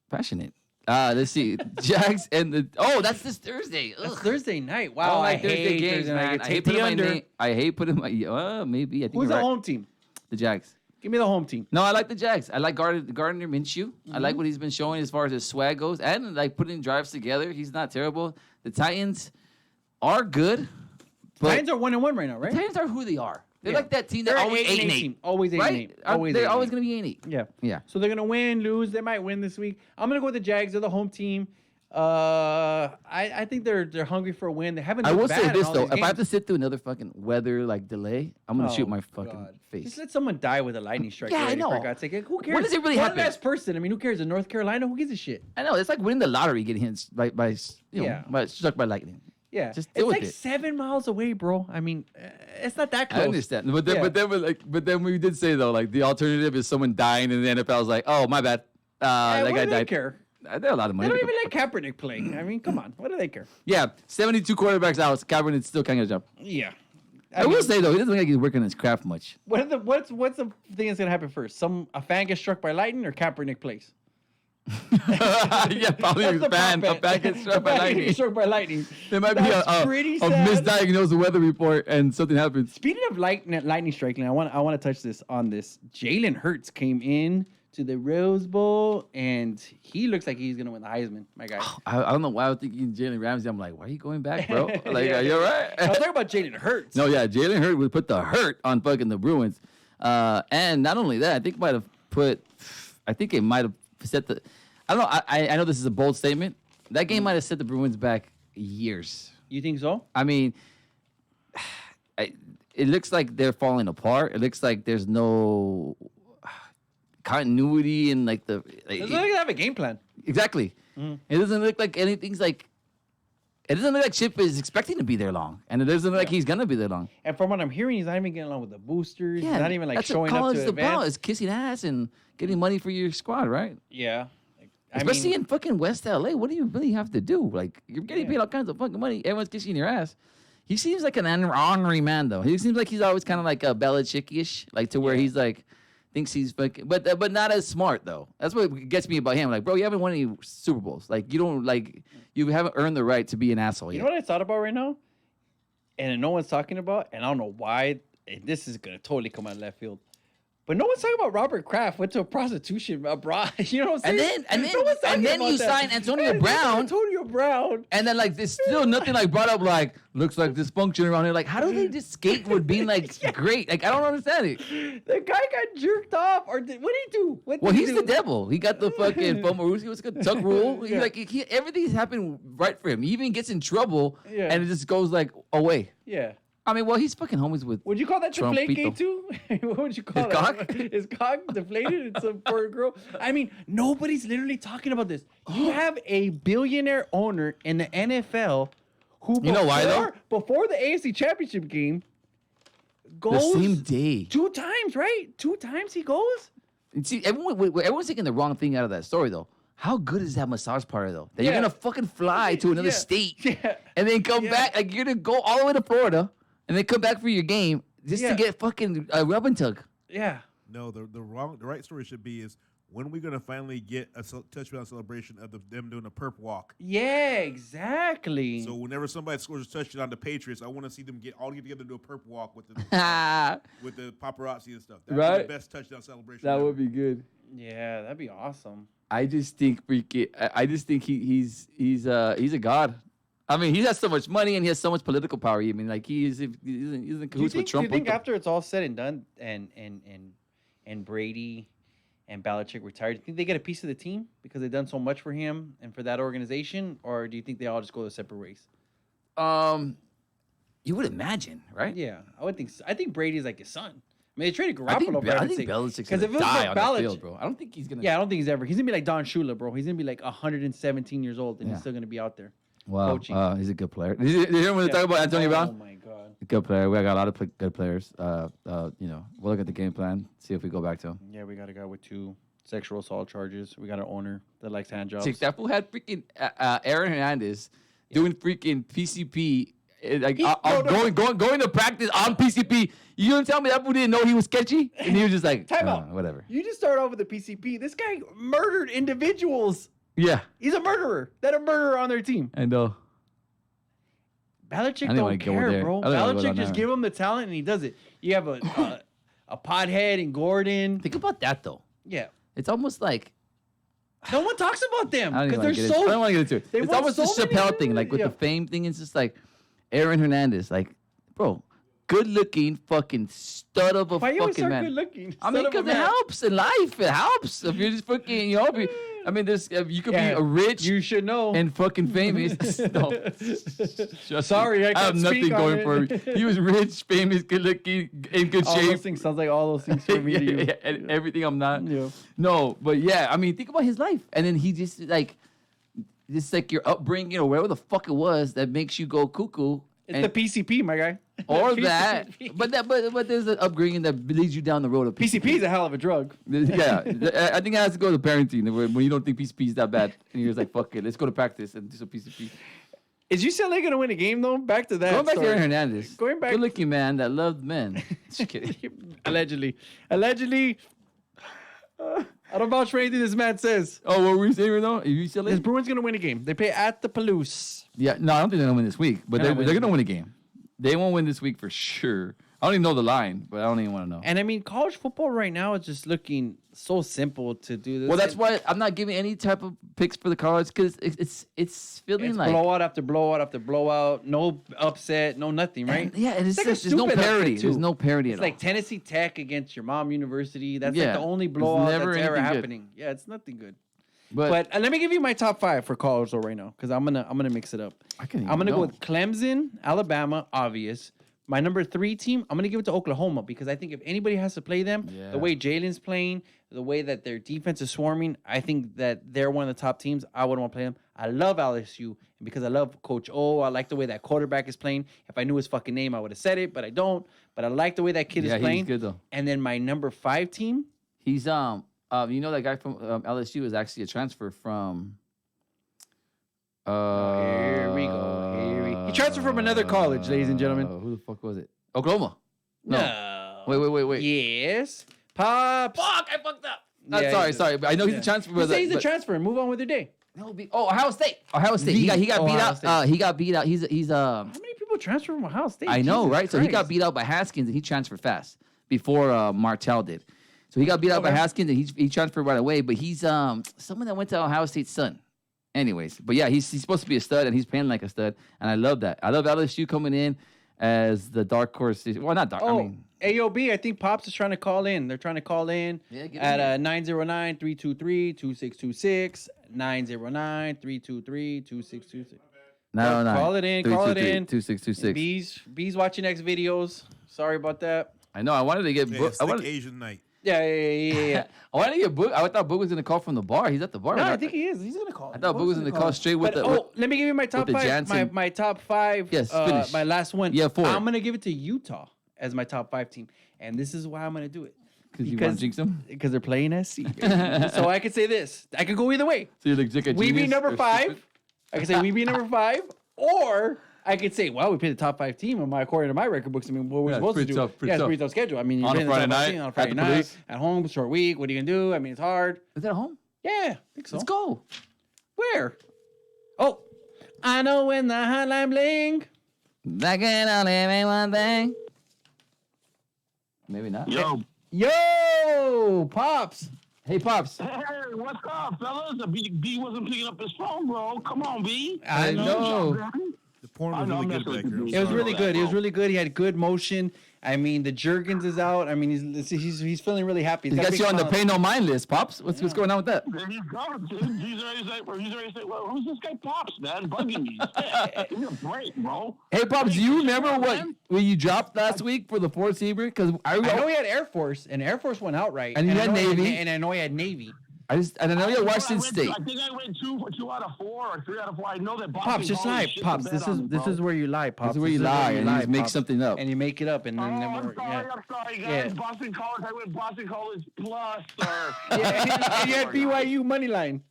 passionate. Let's see. Jags and that's this Thursday. Ugh. That's Thursday night. Wow, I hate Thursday games, man. I hate putting my name. I hate putting my. Maybe. I think Who's the home team? The Jags. Give me the home team. No, I like the Jags. I like Gardner Minshew. Mm-hmm. I like what he's been showing as far as his swag goes, and like putting drives together. He's not terrible. The Titans are good. Titans are 1-1 right now, right? The Titans are who they are. They're like that team that they're always 8-8. Always 8-8. Right? They're always going to be 8-8. Yeah. So they're going to win, lose. They might win this week. I'm going to go with the Jags. They're the home team. I think they're hungry for a win. They haven't. I will say this though: if I have to sit through another fucking weather delay, I'm gonna shoot my fucking face. Just let someone die with a lightning strike. Yeah, I know. For God's sake, who cares? When does it really happen? One last person. I mean, who cares? In North Carolina, who gives a shit? I know. It's like winning the lottery, getting hit by struck by lightning. Yeah, just it's like 7 miles away, bro. I mean, it's not that close. I understand, but then we did say though, like the alternative is someone dying, and the NFL's like, oh my bad, that guy died. Care? They're a lot of money. They don't even let Kaepernick play. I mean, come on. What do they care? Yeah, 72 quarterbacks out. Kaepernick still can't get a job. Yeah. I will say though, he doesn't look like he's working on his craft much. What's the thing that's gonna happen first? A fan gets struck by lightning, or Kaepernick plays? Yeah, probably That's the a prop bet. fan gets struck by lightning. Struck by lightning. There might That's be pretty a sad. misdiagnosed weather report and something happens. Speaking of lightning striking, I want to touch this on this. Jalen Hurts came in to the Rose Bowl, and he looks like he's gonna win the Heisman. My guy. I don't know why I was thinking Jalen Ramsey. I'm like, why are you going back, bro? Like, Yeah. you're right. I was talking about Jalen Hurts. No, yeah, Jalen Hurts would put the hurt on fucking the Bruins. And not only that, I think it might have set the. I don't know. I know this is a bold statement. That game might have set the Bruins back years. You think so? I mean, it looks like they're falling apart. It looks like there's no continuity in like the. It looks like they have a game plan. Exactly. It doesn't look like anything's like. It doesn't look like Chip is expecting to be there long, and it doesn't look like he's gonna be there long. And from what I'm hearing, he's not even getting along with the boosters. He's not even like that's showing what up college to is about. events. Is kissing ass and getting money for your squad, right? Yeah. Especially in fucking West LA. What do you really have to do? Like, you're getting Yeah. paid all kinds of fucking money. Everyone's kissing your ass. He seems like an ornery man, though. He seems like he's always kind of like a Belichick-ish, like to where he's like, thinks he's fucking, but not as smart, though. That's what gets me about him. Like, bro, you haven't won any Super Bowls. Like, you haven't earned the right to be an asshole You yet. know what I thought about right now? And no one's talking about, and I don't know why, and this is going to totally come out of left field. But no one's talking about Robert Kraft went to a prostitution abroad. You know what I'm saying? And then No one's talking about you that. sign Antonio And then Brown. Antonio Brown. And then, like, there's still nothing, like, brought up, like, looks like dysfunction around here. Like, how do they just skate with being, like, great? Like, I don't understand it. The guy got jerked off. Or what did he do? Well, he's the devil. He got the fucking Pomaruski. What's good? Tuck rule. Yeah. Everything's happened right for him. He even gets in trouble, Yeah. and it just goes, like, away. Yeah. I mean, well, he's fucking homies with. Would you call that Trumpito. deflate too? What would you call His that? cock? His cock deflated? It's for a girl. I mean, nobody's literally talking about this. You have a billionaire owner in the NFL who, You know why, though? Before the AFC Championship game, goes The same day. 2 times, right? 2 times he goes. And see, everyone's taking the wrong thing out of that story, though. How good is that massage parlor, though? That you're Yeah. gonna fucking fly to another Yeah. state, Yeah. and then come Yeah. back. Like, you're gonna go all the way to Florida, and then come back for your game just Yeah. to get fucking rub and tug. Yeah. No, the right story should be is when are we gonna finally get a touchdown celebration of them doing a perp walk? Yeah, exactly. So whenever somebody scores a touchdown on the Patriots, I want to see them all get together and do a perp walk with the with the paparazzi and stuff. That'd be Right? the best touchdown celebration. ever. be good. Yeah, that'd be awesome. I just think I just think he's a god. I mean, he has so much money and he has so much political power. I mean, like he's in cahoots with Trump. Do you think after it's all said and done, and Brady and Belichick retired, do you think they get a piece of the team because they've done so much for him and for that organization, or do you think they all just go their separate ways? You would imagine, right? Yeah, I would think. So. I think Brady's like his son. I mean, they traded I think, Garoppolo for I think Belichick's gonna die on the field, bro. I don't think he's gonna. Yeah, I don't think he's ever. He's gonna be like Don Shula, bro. He's gonna be like 117 years old, and Yeah. he's still gonna be out there. Wow, coaching. he's a good player. Did you hear when they talk about Antonio Oh Brown? my god. Good player. We got a lot of good players. We'll look at the game plan, see if we go back to him. Yeah, we got a guy with 2 sexual assault charges. We got an owner that likes hand jobs. See, that fool had freaking Aaron Hernandez doing freaking PCP. Going to practice on PCP. You gonna tell me that fool didn't know he was sketchy? And he was just like, Time out. whatever. You just start off with the PCP. This guy murdered individuals. Yeah, He's a murderer. They had a murderer on their team. I know. Belichick I didn't wanna don't go care, there. bro. I didn't wanna go Belichick down just there. give him the talent and he does it. You have a pothead in Gordon. Think about that though. Yeah. It's almost like No one talks about them I don't because even they're I don't so. want to get into it. they It's won almost so the many Chappelle thing, like with yeah. the fame thing. It's just like Aaron Hernandez, like, bro, good looking fucking stud of a Why you always fucking start man. good looking? I mean, because it helps in life. It helps if you're just fucking, I mean, you could be a rich You should know. and fucking famous. No. Sorry, I have can't nothing speak on going it. for me. He was rich, famous, good looking, in good all shape. those things sounds like all those things for me to you. And everything I'm not. Yeah. No, but yeah, I mean, think about his life. And then he just like your upbringing or whatever the fuck it was that makes you go cuckoo. It's the PCP, my guy. Or The that, PCP. but there's an upbringing that leads you down the road of PCP is a hell of a drug. Yeah, I think it has to go to parenting when you don't think PCP is that bad, and you're just like, fuck it, let's go to practice and do some PCP. Is UCLA gonna win a game though? Back to that. Going back to story. Aaron Hernandez, Going back- good-looking man that loved men. Just kidding. Allegedly. I don't vouch for anything this man says. Oh, what were we saying right now? Are you still This in? Bruins gonna win a game. They play at the Palouse. Yeah, no, I don't think they're gonna win this week, but They're they're not gonna win a game. They won't win this week for sure. I don't even know the line, but I don't even want to know. And I mean, college football right now is just looking so simple to do this. Well, that's why I'm not giving any type of picks for the college because it's feeling it's like blowout after blowout after blowout. No upset, no nothing, right? And it's like a just, there's no stupid parity. upset, too. There's no parity It's at like all. Tennessee Tech against your mom university. That's Yeah, like the only it's blowout never that's ever anything good. happening. Yeah, it's nothing good. But, But let me give you my top 5 for college though right now because I'm gonna mix it up. I'm gonna go with Clemson, Alabama, obvious. My number 3 team, I'm gonna give it to Oklahoma because I think if anybody has to play them, Yeah. the way Jalen's playing, the way that their defense is swarming, I think that they're one of the top teams. I would want to play them. I love LSU, and because I love Coach O, I like the way that quarterback is playing. If I knew his fucking name, I would have said it, but I don't. But I like the way that kid is playing. he's good though. And then my number 5 team, He's you know that guy from LSU is actually a transfer from. Here we go. He transferred from another college, ladies and gentlemen. Who the fuck was it? Oklahoma. No. Wait. Yes. Pops. Fuck! I fucked up. Yeah, Sorry. But I know he's a transfer. Just say he's a but- transfer and move on with your day. Ohio State. Ohio State. He got beat Ohio out. State. He got beat out. He's How many people transfer from Ohio State? I know, Jesus right? So he got Christ. beat out by Haskins and he transferred fast before Martell did. So he got beat out by Okay. Haskins and he transferred right away. But he's someone that went to Ohio State's son. Anyways, but yeah, he's supposed to be a stud and he's playing like a stud, and I love that. I love LSU coming in as the dark horse. Well, not dark. Oh, I mean, AOB, I think Pops is trying to call in. They're trying to call in Yeah, get in at 909-323-2626. 909-323-2626. no. Call it in, call it in. 2626. B's watching next videos. Sorry about that. I know. I wanted to get. Yeah, I slick wanted. Asian night. Yeah. I wanted to get Boog. I thought Boog was gonna call from the bar. He's at the bar. No, right? I think he is. He's gonna call. I thought Boog was gonna call straight with But, the. let me give you my top the 5. Jansen. My top 5. Yes, finish. My last one. Yeah, 4. I'm gonna give it to Utah as my top 5 team, and this is why I'm gonna do it. Because you want to jinx him. Because they're playing SC. So I could say this. I could go either way. So you're like Jick We be number 5. I could say we be number 5, or I could say, well, we played the top 5 team. According to my record books, I mean, what we're Yeah, it's supposed to pretty do? tough, pretty It's a tough. pretty tough schedule. I mean, you're On a playing the top Friday 5 night, team on a at Friday the night, police. at home, short week. What are you gonna do? I mean, it's hard. Is that home? Yeah, I think so. Let's go. Where? Oh, I know when the hotline bling. That can only mean one thing. Maybe not. Yo, Pops. Hey, Pops. Hey, what's up, fellas? The B wasn't picking up his phone, bro. Come on, B. I know. The porn I was know, really I'm good messing back with there. you. It was Sorry really about good. that, It was bro. really good. He had good motion. I mean, the Jergens is out. I mean, he's feeling really happy. He got a got big you on the smile. pay no mind list, Pops. What's going on with that? There you go, dude. He's already saying, well, who's this guy Pops, man? Bugging me. Give me a break, bro. Hey, Pops, do Hey, you what's remember going on, what man? when you dropped last week for the four seamer? Because I know he had Air Force, and Air Force went outright. And he I had know Navy. and I know he had Navy. I know you had I Washington State. think I went two out of 4 or 3 out of 4. I know that Pops, just lie. Pops, this is where you lie, Pops. This is where you lie and you just make Pops. something up. And you make it up, and Oh, then I'm sorry, guys. Yeah. Boston College. I went Boston College plus, or yeah, and you had BYU money line.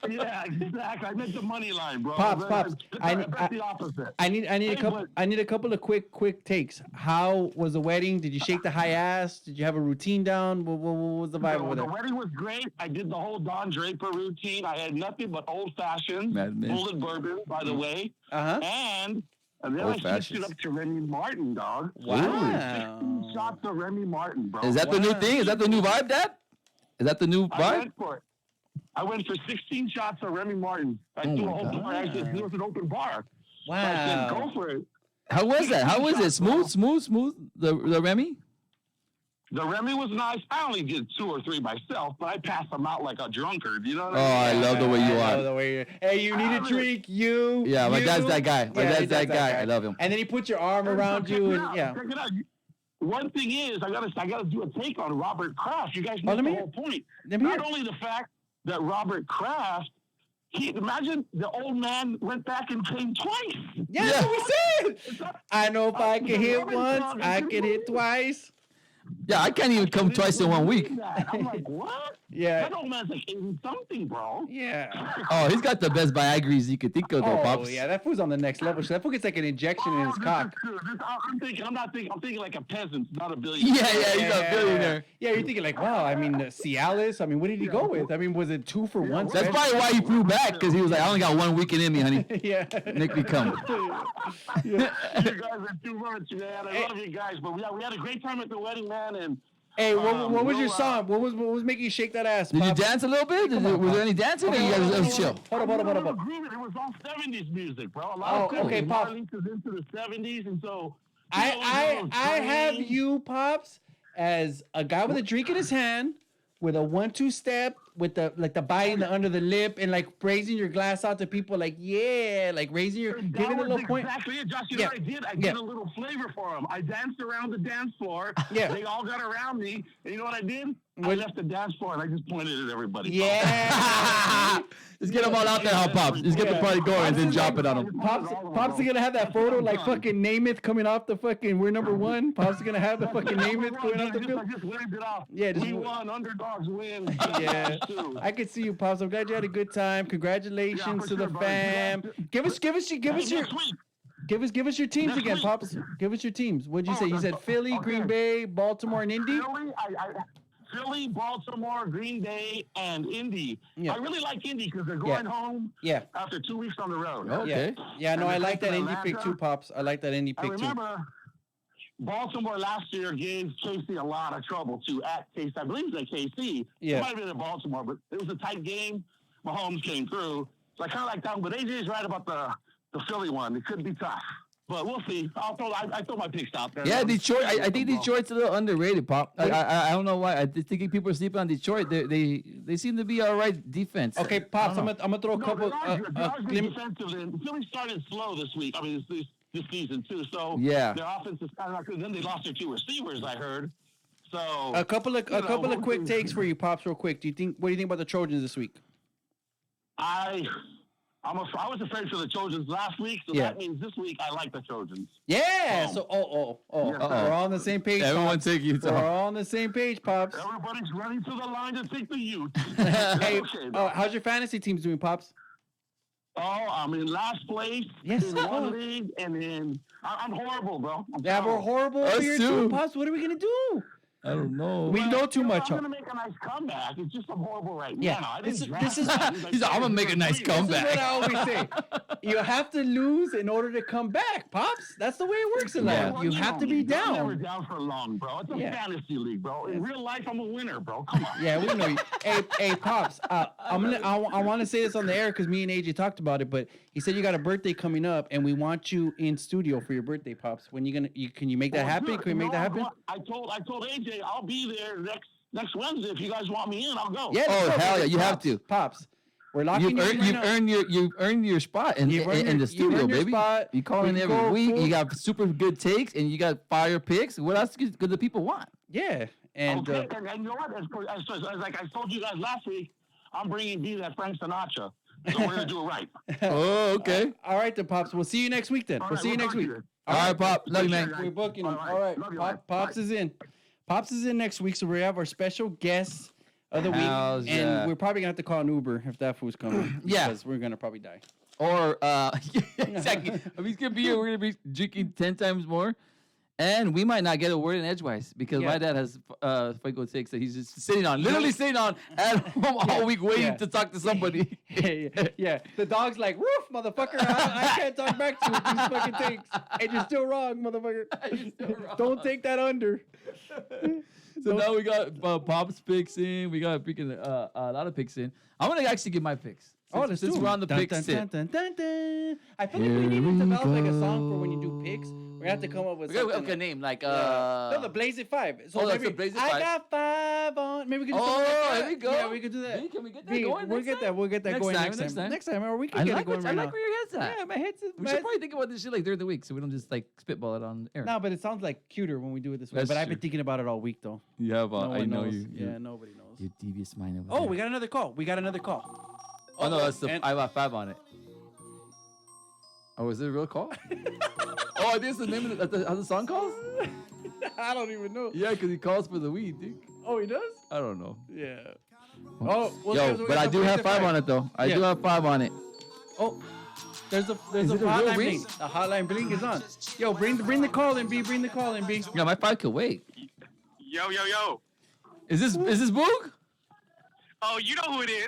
Yeah, exactly. I meant the money line, bro. Pops, I bet the opposite. I need Hey, a couple of quick takes. How was the wedding? Did you shake the high ass? Did you have a routine down? What was the vibe over The there? wedding was great. I did the whole Don Draper routine. I had nothing but old fashioned, Madman. bullet bourbon, by the way, Uh-huh. and then I switched Old-fashions. it up to Remy Martin, dog. Wow. 16 shots of Remy Martin, bro. Is that the new thing? Is that the new vibe, Dad? Is that the new I vibe? went for it. I went for 16 shots of Remy Martin. I Oh threw my a whole God. bar. I said, it was an open bar. So I said, go Wow. for it. How was that? How was it? Smooth? The Remy? The Remy was nice. I only did 2 or 3 myself, but I passed them out like a drunkard. You know what Oh, I I mean? love the way you I love are. the way hey, you need a drink. You. Yeah, my you. dad's that guy. My dad's he's that guy. I love him. And then he puts your arm Check around it you, out, and yeah. check it out. One thing is, I gotta do a take on Robert Kraft. You guys know let the me whole point. let me Not hear. only the fact that Robert Kraft, imagine the old man went back and came twice. Yeah, that's what we said. I know if I can hit once, I can hit twice. Yeah, I can't even come twice in 1 week. I'm like, what? Yeah. That old man's like 80 something, bro. Yeah. Oh, he's got the best Viagra's you could think of, though, Oh, Pops. yeah, that fool's on the next level. So that fool gets like an injection in his this cock. is true. I'm thinking like a peasant, not a billionaire. Yeah, he's a billionaire. Yeah, you're thinking like, wow, I mean, Cialis, I mean, what did he go with? I mean, was it 2 for 1 That's special? probably why he flew back, because he was like, I only got 1 weekend in me, honey. Yeah. Make me come. You guys are too much, man. I love you guys, but we had a great time at the wedding, man. And Hey, what was your we'll, song? What was making you shake that ass? Did you Pops? dance a little bit? Was there any dancing? Or you guys it was chill? Hold up. It was all 70s music, bro. A lot Oh, of people okay, Pop. is into the 70s, and so I have you, Pops, as a guy with a drink in his hand, with a 1-2 step, with the biting the under the lip, and like raising your glass out to people, like like raising your giving a little point. Exactly it, Josh. You Yeah. know what I did? I did a little flavor for them. I danced around the dance floor. Yeah. They all got around me, and you know what I did? I What? left the dance floor and I just pointed at everybody. Yeah. Just get them all out there, huh, Pops? Just get the party going and then drop it on them. Pops is gonna have that photo like fucking Namath coming off the fucking we're number 1. Pops is gonna have the fucking Namath going off the I field. just waved it off. Yeah, just we won. Underdogs win. Yeah, I could see you, Pops. I'm glad you had a good time. Congratulations for to the sure, buddy. fam. Give us your Next week. give us your teams Next again, week. Pops. Give us your teams. What'd you say? You said Philly, Okay. Green Bay, Baltimore, and Indy. Philly, Baltimore, Green Bay, and Indy. Yeah. I really like Indy because they're going home Yeah. after 2 weeks on the road. Okay. Yeah, no, And I the like that Texans Indy and pick Atlanta. too, Pops. I like that Indy I pick too. remember Baltimore last year gave KC a lot of trouble too at KC. I believe it was at KC. Yeah. It might have been at Baltimore, but it was a tight game. Mahomes came through. So I kind of like that one. But AJ's right about the Philly one. It could be tough. But we'll see. I throw my picks out there. Yeah, Detroit. I think Detroit's a little underrated, Pop. I don't know why. I just think people are sleeping on Detroit. They seem to be all right defense. Okay, Pops, I'm gonna throw a couple. Defensive. And Philly started slow this week. I mean, this season too. So Yeah. their offense is kind of not good. Then they lost their 2 receivers. I heard. So A couple of we'll quick see. takes for you, Pops, real quick. What do you think about the Trojans this week? I was afraid for the Trojans last week, so Yeah. that means this week I like the Trojans. Yeah. Boom. So Yes, sir. we're all on the same page. Everyone Pops. take you. We're all on the same page, Pops. Everybody's running to the line to take the youth. Hey, Okay, bro. how's your fantasy teams doing, Pops? Oh, I'm in last place Yes, in sir. one league, and then I'm horrible, bro. I'm Yeah, we're terrible. horrible Us over here too. too, Pops. What are we gonna do? I don't know. We know too much. I'm gonna make a nice comeback. It's just I'm horrible right Yeah, now. I this didn't is- draft this is- him. He's like, I'm gonna make a nice comeback. This is what I always say. You have to lose in order to come back, Pops. That's the way it works in Yeah. life. You have to be I'm never down. down for long, bro. It's a Yeah. fantasy league, bro. In real life, I'm a winner, bro. Come on. Yeah, we know you. Hey, Pops. I want to say this on the air because me and AJ talked about it, but he said you got a birthday coming up, and we want you in studio for your birthday, Pops. When can you make that happen? Good. Can we make that happen? I told AJ I'll be there next Wednesday. If you guys want me in, I'll go. Yeah. Oh, let's go, hell baby. yeah, you have Pops, to. Pops. We're locking You've earned your spot in You've earned the your studio, baby. spot. You call We in can every go week. full- You got super good takes, and you got fire picks. What else could the people want? Yeah, and Okay, and you know what? As like I told you guys last week, I'm bringing B that Frank Sinatra. So we're gonna do it right. Oh, okay. all right, then, Pops. We'll see you next week then. All We'll right, see you next talk to week. you. All right, Pop. Love you, man. We're booking him. All right. All right. Love you, Pop, man. Pops Bye. is in. Pops is in next week, so we have our special guest of the How's week, and that? we're probably gonna have to call an Uber if that fool's coming. Yeah. because we're gonna probably die. Or exactly. If he's gonna be here, we're gonna be drinking 10 times more, and we might not get a word in edgewise because Yeah. my dad has FICO 6 that he's just literally sitting on at home all week waiting Yeah. to talk to somebody. yeah. The dog's like, "Woof, motherfucker! I can't talk back to you with these fucking takes, and you're still wrong, motherfucker. Don't take that under." So now we got Pop's picks in. We got freaking a lot of picks in. I'm gonna actually give my picks. Since we're on the pick sit. I feel like we need to develop like a song for when you do picks. We have to come up with Okay, something. okay, name like No, the Blaze It 5. So Oh, that's maybe the Blaze It I 5. got 5 on. Maybe we can do something Oh, like that. there we go. Yeah, we could do that. Hey, can we get that Hey, going? We'll next get time? that. We'll get that Next going time, next next time. time. Next time, or we can I get like it going what, right I now. like where your head's at. Yeah, my head's. We my should head's- probably think about this shit like during the week so we don't just like spitball it on air. No, but it sounds like cuter when we do it this way. That's But I've been true. thinking about it all week though. You have, No I one know knows. you. Yeah, nobody knows. Your devious mind over Oh, there. we got another call. We got another call. Oh no, that's the and- I got 5 on it. Oh, is it a real call? Oh, I think it's the name of how the song calls? I don't even know. Yeah, because he calls for the weed, dude. Oh, he does? I don't know. Yeah. Oh, well, Yo, but I do have 5 on it, though. I do have 5 on it. Oh, there's a Is it a real hotline ring? blink. The hotline blink is on. Yo, bring the call in, B. Bring the call in, B. Yeah, my 5 could wait. Yo. Is this Boog? Oh, you know who it is.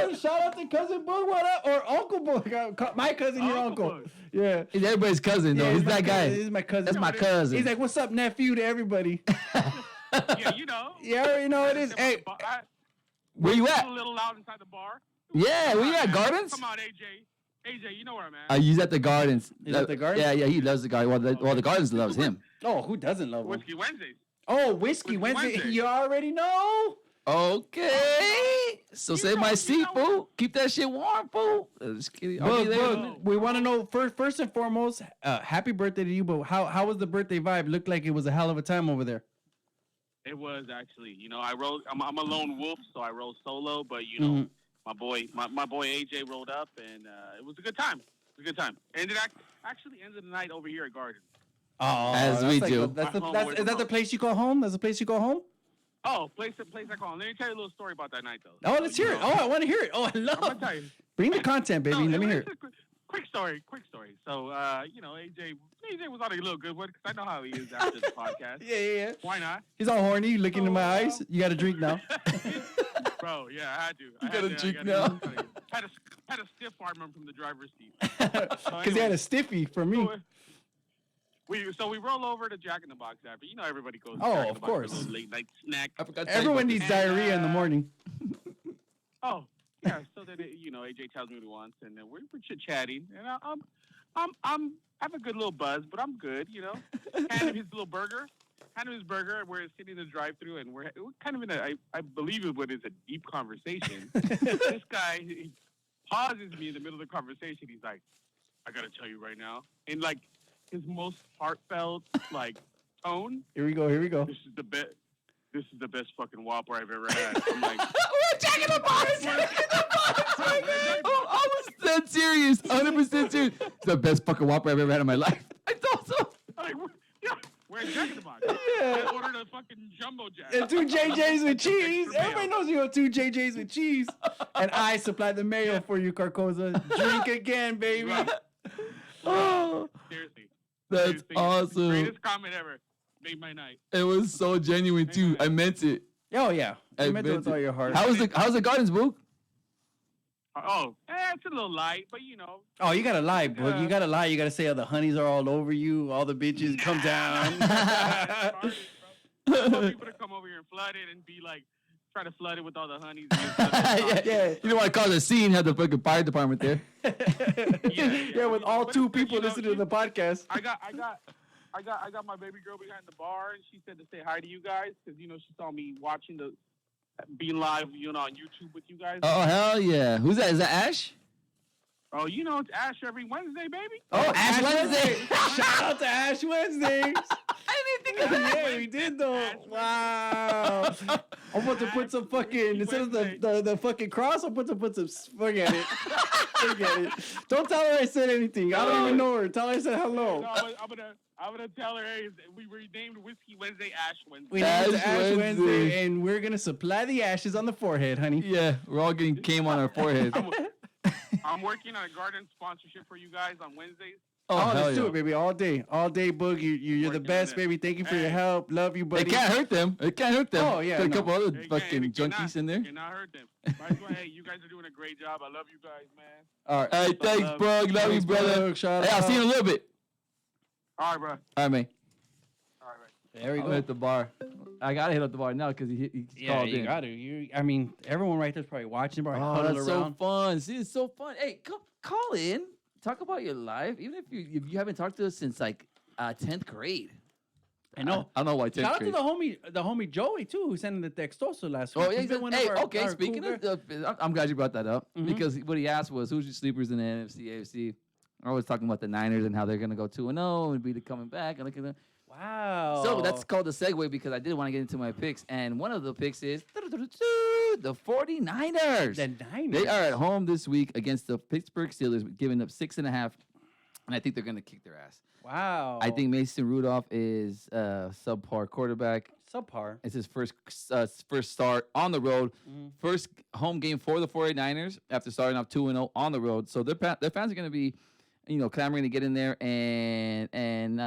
Oh, shout out to cousin Boog, what up? Or Uncle Boog. My cousin, your Uncle uncle. Boog. Yeah. He's everybody's cousin, though. he's He's my that guy. cousin. He's my cousin. That's my cousin. He's like, what's up, nephew, to everybody. Yeah, you know. Yeah, I already know it is. Hey, Where you A at? little loud inside the bar. Yeah, where you at, Man, Gardens? Come on, AJ. AJ, you know where I'm at. He's at the Gardens. He's at the Gardens? Yeah, he loves the Gardens. Well, the Gardens loves him. oh, who doesn't love him? Whiskey Wednesdays. Oh, Whiskey Wednesday. Wednesday. You already know. Okay. So You save know, my you seat, know. fool. Keep that shit warm, fool. Just kidding. I'll be Bug, there. Bug, we want to know first and foremost, happy birthday to you. But how was the birthday vibe? Looked like it was a hell of a time over there. It was actually, I rode. I'm a lone wolf, so I rode solo. But my boy AJ rolled up, and it was a good time. It was a good time. And it actually ended the night over here at Garden. Oh, As we do. Is that the place you call home? That's the place you call home? Oh, place I call. Let me tell you a little story about that night, though. Oh, let's hear it. Oh, I want to hear it. Oh, I I'm gonna love. tell you. Bring the content, baby. No, Let me hear it's it. a quick story. So, AJ was on a little good one because I know how he is after the podcast. Yeah. Why not? He's all horny. Looking in my Oh, eyes. You got to drink now. Bro, yeah, I had to. You gotta drink now. Had a stiff arm from the driver's seat. Because he had a stiffy for me. So we roll over to Jack in the Box after. You know everybody goes to Oh, Jack in of the Box for a course. little late night snack. I forgot to tell you Everyone about needs And, diarrhea in the morning. Oh, yeah. So then AJ tells me what he wants, and then we're chit chatting, and I have a good little buzz, but I'm good, Hand him his little burger. Hand him his burger. We're sitting in the drive-thru, and we're kind of in I believe it was a deep conversation. This guy he pauses me in the middle of the conversation. He's like, "I gotta tell you right now," and like his most heartfelt tone. Here we go. This is the best. This is the best fucking Whopper I've ever had. I'm like, We're Jack in the Box. I was dead serious. 100% serious. It's the best fucking Whopper I've ever had in my life. I thought so. we're at Jack in the Box. Yeah. I ordered a fucking jumbo jack. And 2 JJs with cheese. Extra mayo. Everybody knows you have 2 JJs with cheese. And I supply the mayo for you, Carcosa. Drink again, baby. Right. Oh. Seriously. That's Seriously, awesome. Greatest comment ever. Made my night. It was so genuine too. I meant it. Oh, yeah. I You meant it meant with all it. your heart. How's the Gardens, Boog? It's a little light, but Oh, you gotta lie, bro. You gotta lie. You gotta say all the honeys are all over you. All the bitches come down. I want people to come over here and flood it and be like, try to flood it with all the honeys. Yeah. You don't want to cause a scene. Have the fucking fire department there. Yeah, with all But 2 it's good, people listening to the podcast. I got my baby girl behind the bar, and she said to say hi to you guys because she saw me watching being live, on YouTube with you guys. Oh hell yeah! Who's that? Is that Ash? Oh, it's Ash every Wednesday, baby. Oh, Ash Wednesday. Shout out to Ash Wednesdays. I didn't think of that. Yeah, we did though. Wow. I'm about to put some fucking instead of the fucking cross. I'm about to put some. Forget it. Forget it. Don't tell her I said anything. I don't even know her. Tell her I said hello. No, I'm gonna tell her, hey, we renamed Whiskey Wednesday Ash Wednesday. We named it Ash Ash Wednesday. Wednesday, and we're gonna supply the ashes on the forehead, honey. Yeah, we're all getting came on our forehead. I'm working on a garden sponsorship for you guys on Wednesdays. Oh, hell let's do yeah. it, baby. All day, Boog. You're the Working best, on it. baby. Thank you for your Hey. help. Love you, buddy. It can't hurt them. It can't hurt them. Oh, yeah, Got a no. couple other It fucking cannot- junkies in there. Cannot hurt them. Might as well, hey, you guys are doing a great job. I love you guys, man. All right. Hey, thanks, bro. Love you, Thanks, brother. Bug. Shout Hey, I'll out. see you in a little bit. All right, bro. All right, man. All right. There we I'm go. at the bar. I gotta hit up the bar now because he Yeah, called you in. got to. I mean, everyone right there's probably watching, probably Oh, huddled that's around. so fun. See, it's so fun. Hey, call in. Talk about your life, even if you haven't talked to us since like 10th grade. I know. I don't know why 10th Shout out grade. to the homie Joey too, who sent in the textoso last week. Oh yeah, He's been one of hey, our- okay. our Speaking cool of, guys. I'm glad you brought that up Mhm. because what he asked was, "Who's your sleepers in the NFC, AFC?" I was talking about the Niners and how they're gonna go 2-0 and be coming back and look at them. Wow. So that's called the segue because I did want to get into my picks, and one of the picks is the 49ers. the Niners. They are at home this week against the Pittsburgh Steelers, giving up 6.5. and I think they're gonna kick their ass. Wow. I think Mason Rudolph is subpar quarterback. subpar. It's his first start on the road, Mm-hmm. first home game for the 49ers after starting off 2-0 on the road. So their fans are going to be, clamoring to get in there and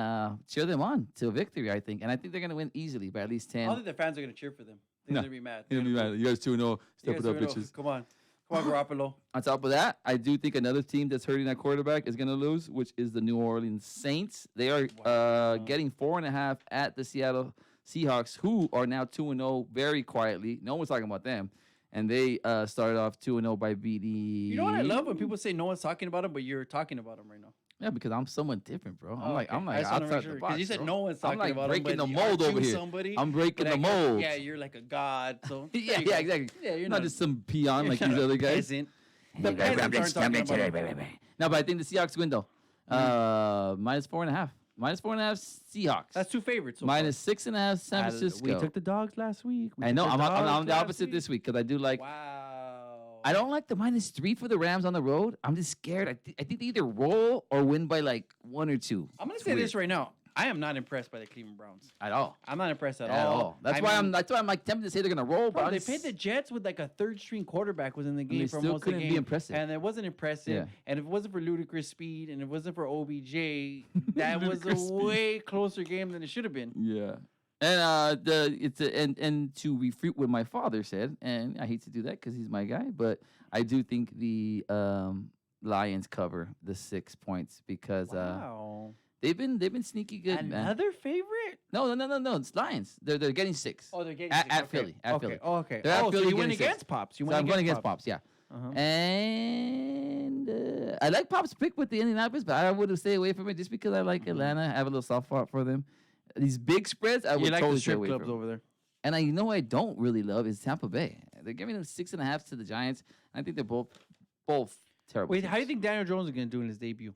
cheer them on to a victory, I think. And I think they're going to win easily by at least 10. I don't think the fans are going to cheer for them. They're going to be mad. You're gonna be mad. You guys 2-0. Step it up, bitches. Come on, Garoppolo. On top of that, I do think another team that's hurting that quarterback is going to lose, which is the New Orleans Saints. They are getting 4.5 at the Seattle Seahawks, who are now 2-0 very quietly. No one's talking about them. And they started off 2-0 by beating... You know what I love when people say no one's talking about them, but you're talking about them right now. Yeah, because I'm someone different, bro. I'm like I just wanna make outside sure, the box. you said bro. no one's talking I'm like about breaking them, the but mold aren't over you here. somebody I'm breaking that the mold. Yeah, you're like a god. So yeah, there you go. exactly. Yeah, you're not just some peon like these other guys. Peasant. The peasants aren't talking about them. No, but I think the Seahawks win though. Minus 4.5. Minus 4.5 Seahawks. That's two favorites. So Minus 6.5 San far. Francisco. We took the dogs last week. I know. I'm the opposite this week because I do like. Wow. I don't like the -3 for the Rams on the road. I'm just scared. I think they either roll or win by like 1 or 2. I'm gonna say this right now. I am not impressed by the Cleveland Browns. At all. I'm not impressed at At all. all. That's why I'm like tempted to say they're gonna roll, Bro, but they played the Jets with like a third-string quarterback was in the game they for still most of the couldn't game. be impressive. And it wasn't impressive. Yeah. And if it wasn't for ludicrous speed and if it wasn't for OBJ, that was Ludicrous a speed. way closer game than it should have been. Yeah. And and to refute what my father said, and I hate to do that because he's my guy, but I do think the Lions cover the 6 points because Wow. they've been sneaky good, man. Another favorite? No, it's Lions. They're getting 6. Oh, they're getting At- six. at Okay. Philly, at okay. Philly. Oh, okay. They're at Oh, so Philly you went getting six. against Pops. You So went I'm going against Pops. Pops, yeah. Uh-huh. And I like Pop's pick with the Indianapolis, but I would have stayed away from it just because I like Atlanta. I have a little soft spot for them. These big spreads, I You would like totally the stay strip away clubs from. over there. And I I don't really love is Tampa Bay. They're giving them 6.5 to the Giants. I think they're both terrible. Wait, how do you teams. think Daniel Jones is going to do in his debut?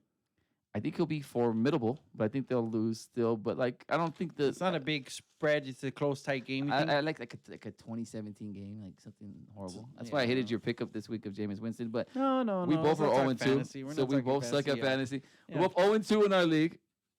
I think he'll be formidable, but I think they'll lose still. But like, I don't think the It's not a big spread. It's a close, tight game. You think? I like a 2017 game, like something horrible. That's why I Yeah. hated your pickup this week of Jameis Winston. But No. we both let's are not 0 talk 2, fantasy. We're so not we talking both suck at yeah. fantasy. Yeah. We're both 0 2 in our league.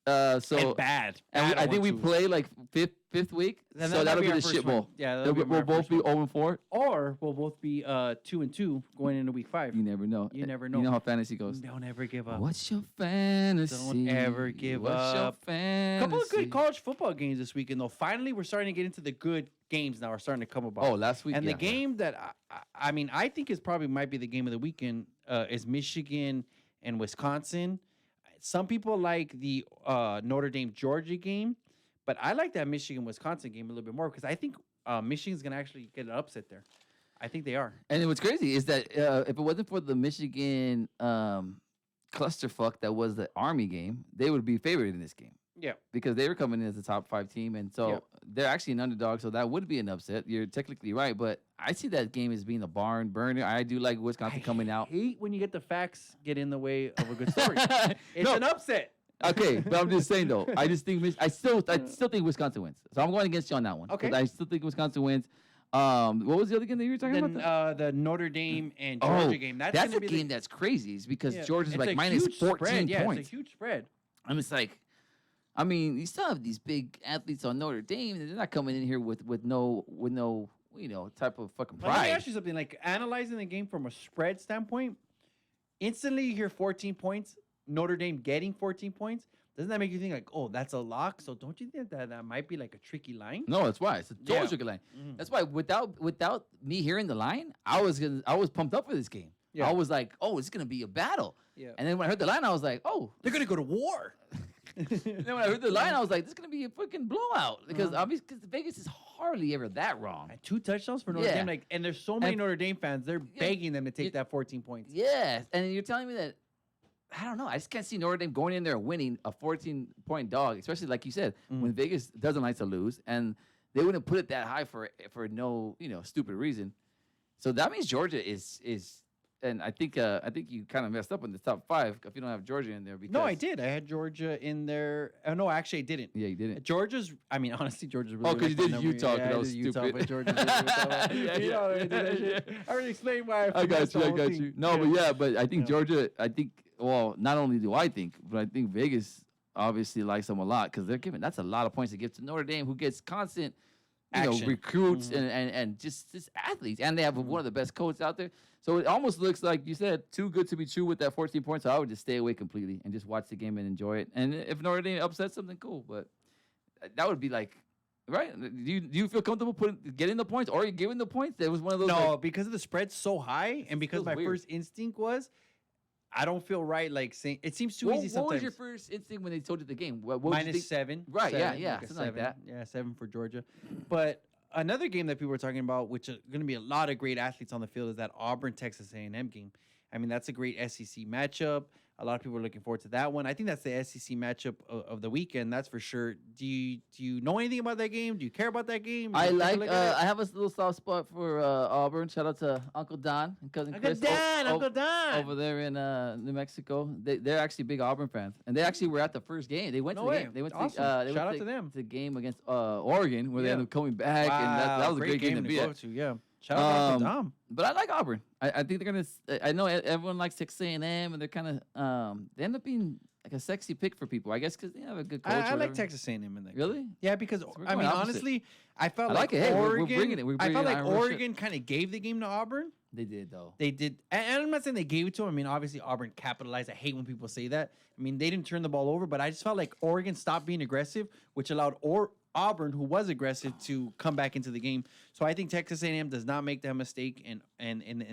So And bad. and Bad I think we 1-2. play like fifth week, Then so that might that'll be be our the first shit one. bowl. Yeah, that'll be we'll my both first be one. 0 4. Or we'll both be 2-2 going into week 5. You never know. You never know. You know how fantasy goes. Don't ever give up. What's your fantasy? Don't ever give What's your up. fantasy? Couple of good college football games this weekend, though. Finally, we're starting to get into the good games now. Are starting to come about. Oh, last week. And yeah, the game that I mean, I think is probably might be the game of the weekend is Michigan and Wisconsin. Some people like the Notre Dame Georgia game, but I like that Michigan Wisconsin game a little bit more because I think Michigan's gonna actually get an upset there. I think they are. And what's crazy is that if it wasn't for the Michigan clusterfuck that was the Army game, they would be favored in this game. Yeah. Because they were coming in as a top 5 team, and so Yeah. they're actually an underdog, so that would be an upset. You're technically right, but I see that game as being a barn burner. I do like Wisconsin coming out. I hate when you get the facts get in the way of a good story. It's No. an upset. Okay, but I'm just saying though. I just think I still think Wisconsin wins. So I'm going against you on that one. 'cause Okay. I still think Wisconsin wins. What was the other game that you were talking Then about? the Notre Dame and Georgia game. That's a gonna be game that's crazy. Is because Yeah. Georgia's It's like a minus huge 14 spread. Yeah, points. it's a huge spread. I'm just like, I mean, you still have these big athletes on Notre Dame, and they're not coming in here with no type of fucking Well, let me pride. ask you something. Like analyzing the game from a spread standpoint, instantly you hear 14 points. Notre Dame getting 14 points. Doesn't that make you think like, oh, that's a lock? So don't you think that might be like a tricky line? No, that's why it's a total Yeah. tricky line. Mhm. That's why without me hearing the line, I was pumped up for this game. Yeah. I was like, oh, it's gonna be a battle. Yeah. And then when I heard the line, I was like, oh. They're gonna go to war. And then when I heard the line, I was like, this is gonna be a fucking blowout because Uh-huh. obviously because Vegas is hardly ever that wrong. And 2 touchdowns for Notre Yeah. Dame. Like, and there's so many And- Notre Dame fans. They're begging them to take that 14 points. Yeah, and you're telling me that. I don't know. I just can't see Notre Dame going in there and winning a 14-point dog, especially like you said, when Vegas doesn't like to lose, and they wouldn't put it that high for no stupid reason. So that means Georgia is, and I think you kind of messed up in the top 5 if you don't have Georgia in there. Because No, I did. I had Georgia in there. No, actually, I didn't. Yeah, you didn't. Georgia's. I mean, honestly, Georgia's really. Oh, 'cause you good did number. Utah, 'cause Yeah, that I was did Utah, stupid. but Georgia. Did Utah. Yeah, You know, yeah, I did that yeah. shit. I already explained why. I got forgot you. the I whole got thing. you. No, but but I think Yeah. Georgia. I think well, not only do I think, but I think Vegas obviously likes them a lot because they're giving that's a lot of points to give to Notre Dame, who gets constant, Action. recruits and just athletes, and they have one of the best coaches out there. So it almost looks like you said too good to be true with that 14 points. So I would just stay away completely and just watch the game and enjoy it. And if Notre Dame upsets something, cool. But that would be like, right? Do you feel comfortable getting the points or you giving the points? There was one of those. No, like, because of the spread so high, and because feels my weird. first instinct was, I don't feel right. Like saying it seems too easy what sometimes. was your first instinct when they told you the game? What would you think? -7. Right, yeah, Seven, yeah, like a something like 7. that. Yeah, 7 for Georgia. But another game that people were talking about, which is going to be a lot of great athletes on the field, is that Auburn Texas A&M game. I mean, that's a great SEC matchup. A lot of people are looking forward to that one. I think that's the SEC matchup of the weekend. That's for sure. Do you know anything about that game? Do you care about that game? I Take a like. look at it? I have a little soft spot for Auburn. Shout out to Uncle Don and cousin Uncle Chris. Don, Uncle Don. Over there in New Mexico. They're actually big Auburn fans, and they actually were at the first game. They went No to the way. game. They went to Awesome. the, they Shout went out to them. The game against Oregon, where they Yeah. ended up coming back, and that was a great game to be go at. to. Yeah. Shout out to Uncle Dom. But I like Auburn. I think they're gonna. I know everyone likes Texas A&M, and they're kind of. They end up being like a sexy pick for people, I guess, because they have a good coach. I or like whatever. Texas A&M in that. game. Really? Yeah, because we're I going mean, opposite. honestly, I felt I like like it. Hey, we're Oregon. bringing it. We're I bringing felt it. like I rush it. Oregon kind of gave the game to Auburn. They did though. They did, and I'm not saying they gave it to them. I mean, obviously Auburn capitalized. I hate when people say that. I mean, they didn't turn the ball over, but I just felt like Oregon stopped being aggressive, which allowed Auburn, who was aggressive, to come back into the game. So I think Texas A&M does not make that mistake, and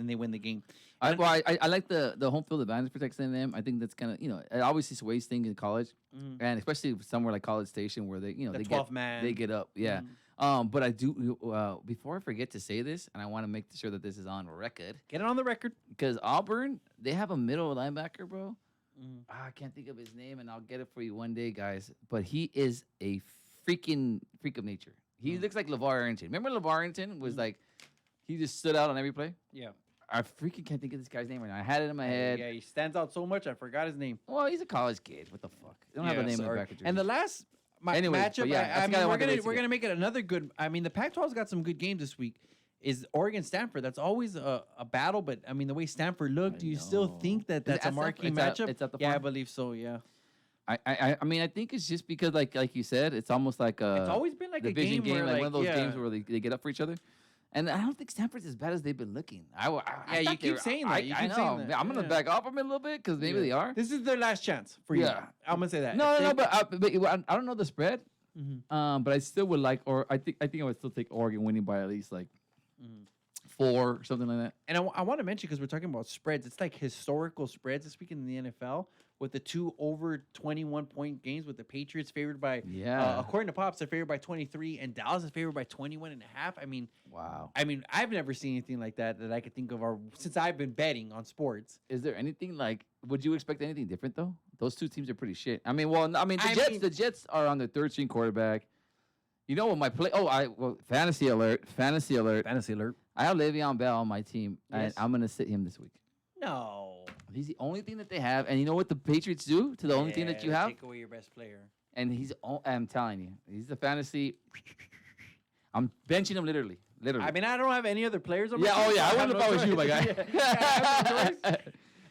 they win the game. I like the home field advantage for Texas A&M. I think that's kind of it obviously sways things in college, and especially somewhere like College Station where they The they 12th get man. they get up. Yeah. But I do before I forget to say this, and I want to make sure that this is on record Get it on the record. because Auburn they have a middle linebacker, bro. I can't think of his name, and I'll get it for you one day, guys. But he is a freak of nature. He looks like LeVar Arrington. Remember LeVar Arrington was like he just stood out on every play. Yeah. I freaking can't think of this guy's name right now. I had it in my head. Yeah, he stands out so much. I forgot his name. Well, he's a college kid. What the fuck? They don't have a name in the back of And the jersey. last Anyways, matchup, but yeah, I that's the mean, guy I we're want the gonna Rays to we're get. gonna make it another good. I mean, the Pac-12's got some good games this week. Is Oregon Stanford? That's always a battle, but I mean, the way Stanford looked, do you still know. think that Is it that's a at marquee Stanford? matchup? It's at the yeah, I farm? believe so. Yeah, I mean, I think it's just because, like you said, it's almost like a. it's always been like a division game where like one of those yeah. games where they get up for each other. And I don't think Stanford's as bad as they've been looking. I Yeah, you thought they keep were- saying that. You I keep know. saying that. I'm gonna Yeah. back off them a little bit because maybe Yeah. they are. This is their last chance for you. Yeah. I'm gonna say that. No, If no, they- but I don't know the spread. But I still would like, or I think I would still take Oregon winning by at least like 4 or something like that. And I want to mention, because we're talking about spreads, it's like historical spreads this weekend in the NFL with the 2 over 21-point games, with the Patriots favored by, Yeah. according to Pops, they're favored by 23, and Dallas is favored by 21.5. I mean, Wow. I've never seen anything like that I could think of, since I've been betting on sports. Is there anything like? Would you expect anything different though? Those two teams are pretty shit. I mean, well, the Jets are on their 3rd-string quarterback. You know what my play? Fantasy alert! Fantasy alert. I have Le'Veon Bell on my team, and Yes. I'm gonna sit him this week. No. He's the only thing that they have, and you know what the Patriots do to the only thing that you have? Take away your best player. And I'm telling you, he's the fantasy. I'm benching him literally. I mean, I don't have any other players on my Yeah, team. oh yeah, so I have wouldn't if I was you, my choice. guy. Yeah, I have no choice.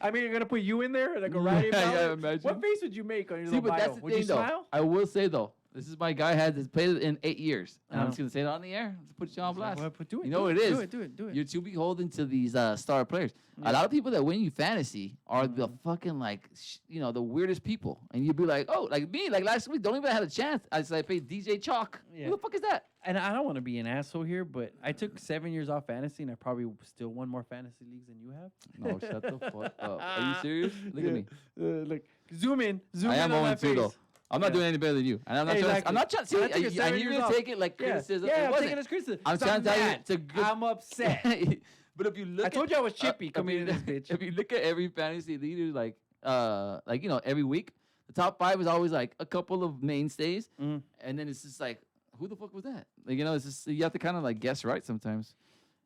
I mean, you're gonna put you in there, like a Roddy Yeah, Ballard? imagine. What face would you make on your See, little but bio? that's the Would thing, you though. smile? I will say though, this is my guy has played it in 8 years, and I'm Uh-huh. just gonna say it on the air to put you on blast. Well, do it. You know do what it is? Do it. You're too beholden to these star players. A lot of people that win you fantasy are the fucking like, the weirdest people. And you'd be like, oh, like me, like last week, don't even have a chance. I paid DJ Chalk. Yeah. Who the fuck is that? And I don't want to be an asshole here, but I took 7 years off fantasy, and I probably still won more fantasy leagues than you have. No, shut the fuck up. Are you serious? Look at me. Look, zoom in. I am on 0 that 2 face. though. I'm not Yeah. doing any better than you. And I'm not trying. Exactly. I'm not trying. See, And I took and 7 you're years gonna off. take it like criticism. Yeah, It I'm wasn't. taking it as criticism. I'm So trying to tell you, mad. it's a good. I'm upset. But if you look, I told you I was chippy coming if in you- this bitch. If you look at every fantasy leader, like every week, the top 5 is always like a couple of mainstays, and then it's just like, who the fuck was that? Like, it's just you have to kind of like guess right sometimes.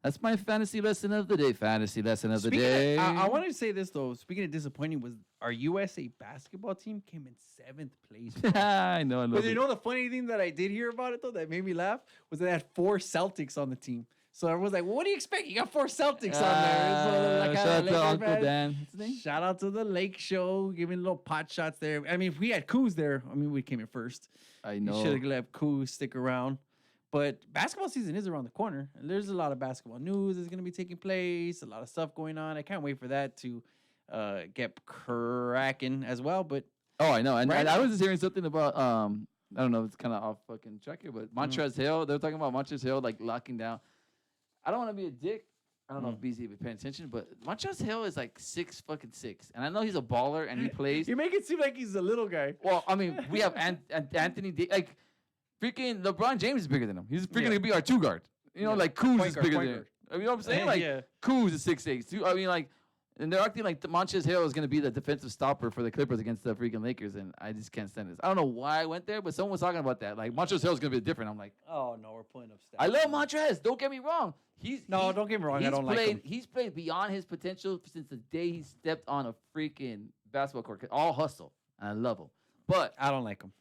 That's my fantasy lesson of the day. Fantasy lesson of the day. I wanted to say this though. Speaking of disappointing, was our USA basketball team came in 7th place. bro. I know. But you know the funny thing that I did hear about it though that made me laugh was that they had 4 Celtics on the team. So everyone's like, well, what do you expect? You got 4 Celtics on there. So, Shout out to Laker Uncle fan. Dan. What's his name? Shout out to the Lake Show, giving little pot shots there. I mean, if we had Kuz there, I mean, we came in first. I You know. should have let Kuz stick around. But basketball season is around the corner. And there's a lot of basketball news that's going to be taking place, a lot of stuff going on. I can't wait for that to get cracking as well. But Oh, I know. And Right I now- was just hearing something about I don't know, it's kind of off fucking track here, but Montrezl Hill, they're talking about Montrezl Hill like locking down. I don't want to be a dick. I don't know if BZ be paying attention, but Montrezl Hill is like 6'6", and I know he's a baller and he plays. you make it seem like he's a little guy. Well, I mean, we have Anthony, like freaking LeBron James is bigger than him. He's freaking gonna be our 2 guard. You know, like Kuz Point is guard, bigger point than him. guard. I mean, you know what I'm saying? Like Yeah. Kuz is 6'8". I mean, like, and they're acting like Montrezl Hill is gonna be the defensive stopper for the Clippers against the freaking Lakers, and I just can't stand this. I don't know why I went there, but someone was talking about that. Like Montrezl Hill is gonna be different. I'm like, Oh, no, we're pulling up stats. I love Montrez. Don't get me wrong. No, don't get me wrong. I don't like him. He's played beyond his potential since the day he stepped on a freaking basketball court. All hustle, and I love him. But I don't like him.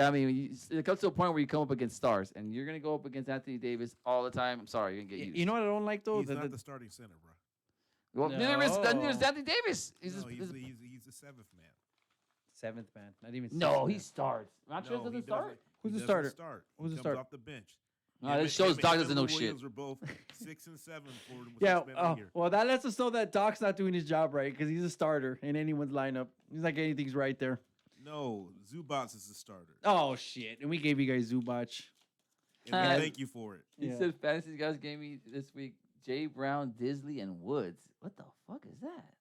I mean, it comes to a point where you come up against stars, and you're gonna go up against Anthony Davis all the time. I'm sorry, you're gonna get used. You know what I don't like, though? He's not the starting center, bro. Well, neither is Anthony Davis. No, he's the 7th man. 7th man. Not even No, 6th he starts. Montrez No, doesn't he start. doesn't. Who's He the doesn't starter? Start. Who's He the comes starter? off the bench. No, this shows Doc doesn't know shit. Williams were both 6 and 7 for the Yeah, six men right here. well, that lets us know that Doc's not doing his job right because he's a starter in anyone's lineup. He's like anything's right there. No, Zubats is the starter. Oh, shit. And we gave you guys Zubac. And we thank you for it. He Yeah. said fantasy guys gave me this week Jay Brown, Disley, and Woods. What the fuck is that?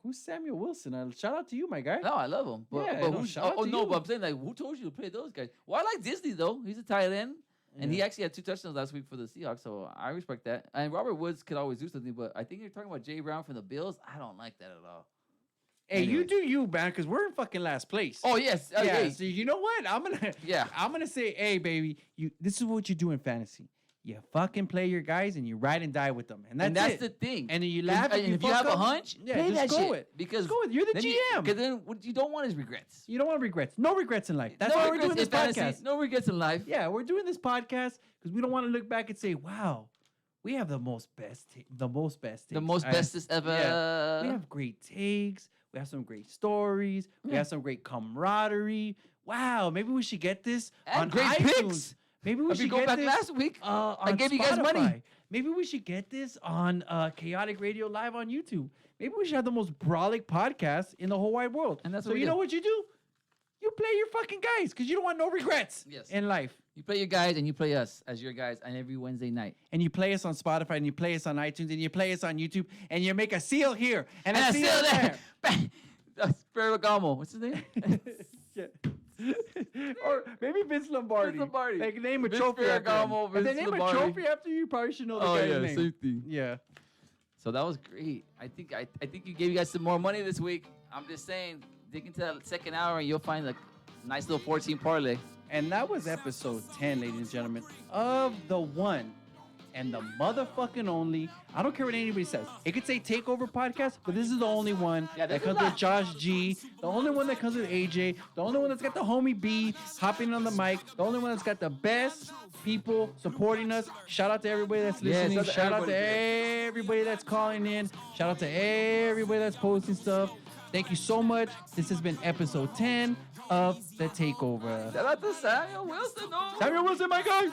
Who's Samuel Wilson? Shout out to you, my guy. No, I love him. But, Yeah, but no, who's, shout out oh to no, you. but I'm saying like, who told you to play those guys? Well, I like Disley though. He's a tight end, and he actually had 2 touchdowns last week for the Seahawks, so I respect that. And Robert Woods could always do something, but I think you're talking about Jay Brown from the Bills. I don't like that at all. Hey, you Anyway. do you, man, because we're in fucking last place. Oh yes, yeah. hey. So you know what? I'm gonna say, hey, baby, this is what you do in fantasy. You fucking play your guys and you ride and die with them, and that's it. the thing. And then you laugh. And if you fuck have a up, hunch, yeah, play just that go shit. it. Because Go with. You're the then GM. Because then what you don't want is regrets. You don't want regrets. No regrets in life. That's No why we're regrets doing this in fantasy, podcast. No regrets in life. Yeah, we're doing this podcast because we don't want to look back and say, "Wow, we have the most best takes." The most bestest ever. Yeah. We have great takes. We have some great stories. We have some great camaraderie. Wow, maybe we should get this And on great iTunes. picks. Maybe we If you should go get back this last week, on I gave you guys money. Spotify. Maybe we should get this on Chaotic Radio Live on YouTube. Maybe we should have the most brolic podcast in the whole wide world. And that's so what we you did. know what you do? You play your fucking guys because you don't want no regrets Yes. in life. You play your guys and you play us as your guys on every Wednesday night. And you play us on Spotify, and you play us on iTunes, and you play us on YouTube, and you make a seal here and a seal there. Ferragamo. What's his name? Yeah. Or maybe Vince Lombardi. Vince Lombardi. Like name a Vince trophy after him. Ferragamo, If they Vince name Lombardi. a trophy after you, probably should know the Oh guy's yeah, name. same thing. Yeah. So that was great. I think you gave you guys some more money this week. I'm just saying, dig into that second hour and you'll find a nice little 14 parlay. And that was episode 10, ladies and gentlemen, of the one and the motherfucking only. I don't care what anybody says. It could say Takeover Podcast, but this is the only one Yeah, that this comes is with not- Josh G, the only one that comes with AJ, the only one that's got the homie B hopping on the mic, the only one that's got the best people supporting us. Shout out to everybody that's Yeah, listening. shout out to Shout out to everybody everybody that's calling in. Shout out to everybody that's posting stuff. Thank you so much. This has been episode 10 of The Takeover. Shout out to Samuel Wilson. Samuel Wilson, my guy.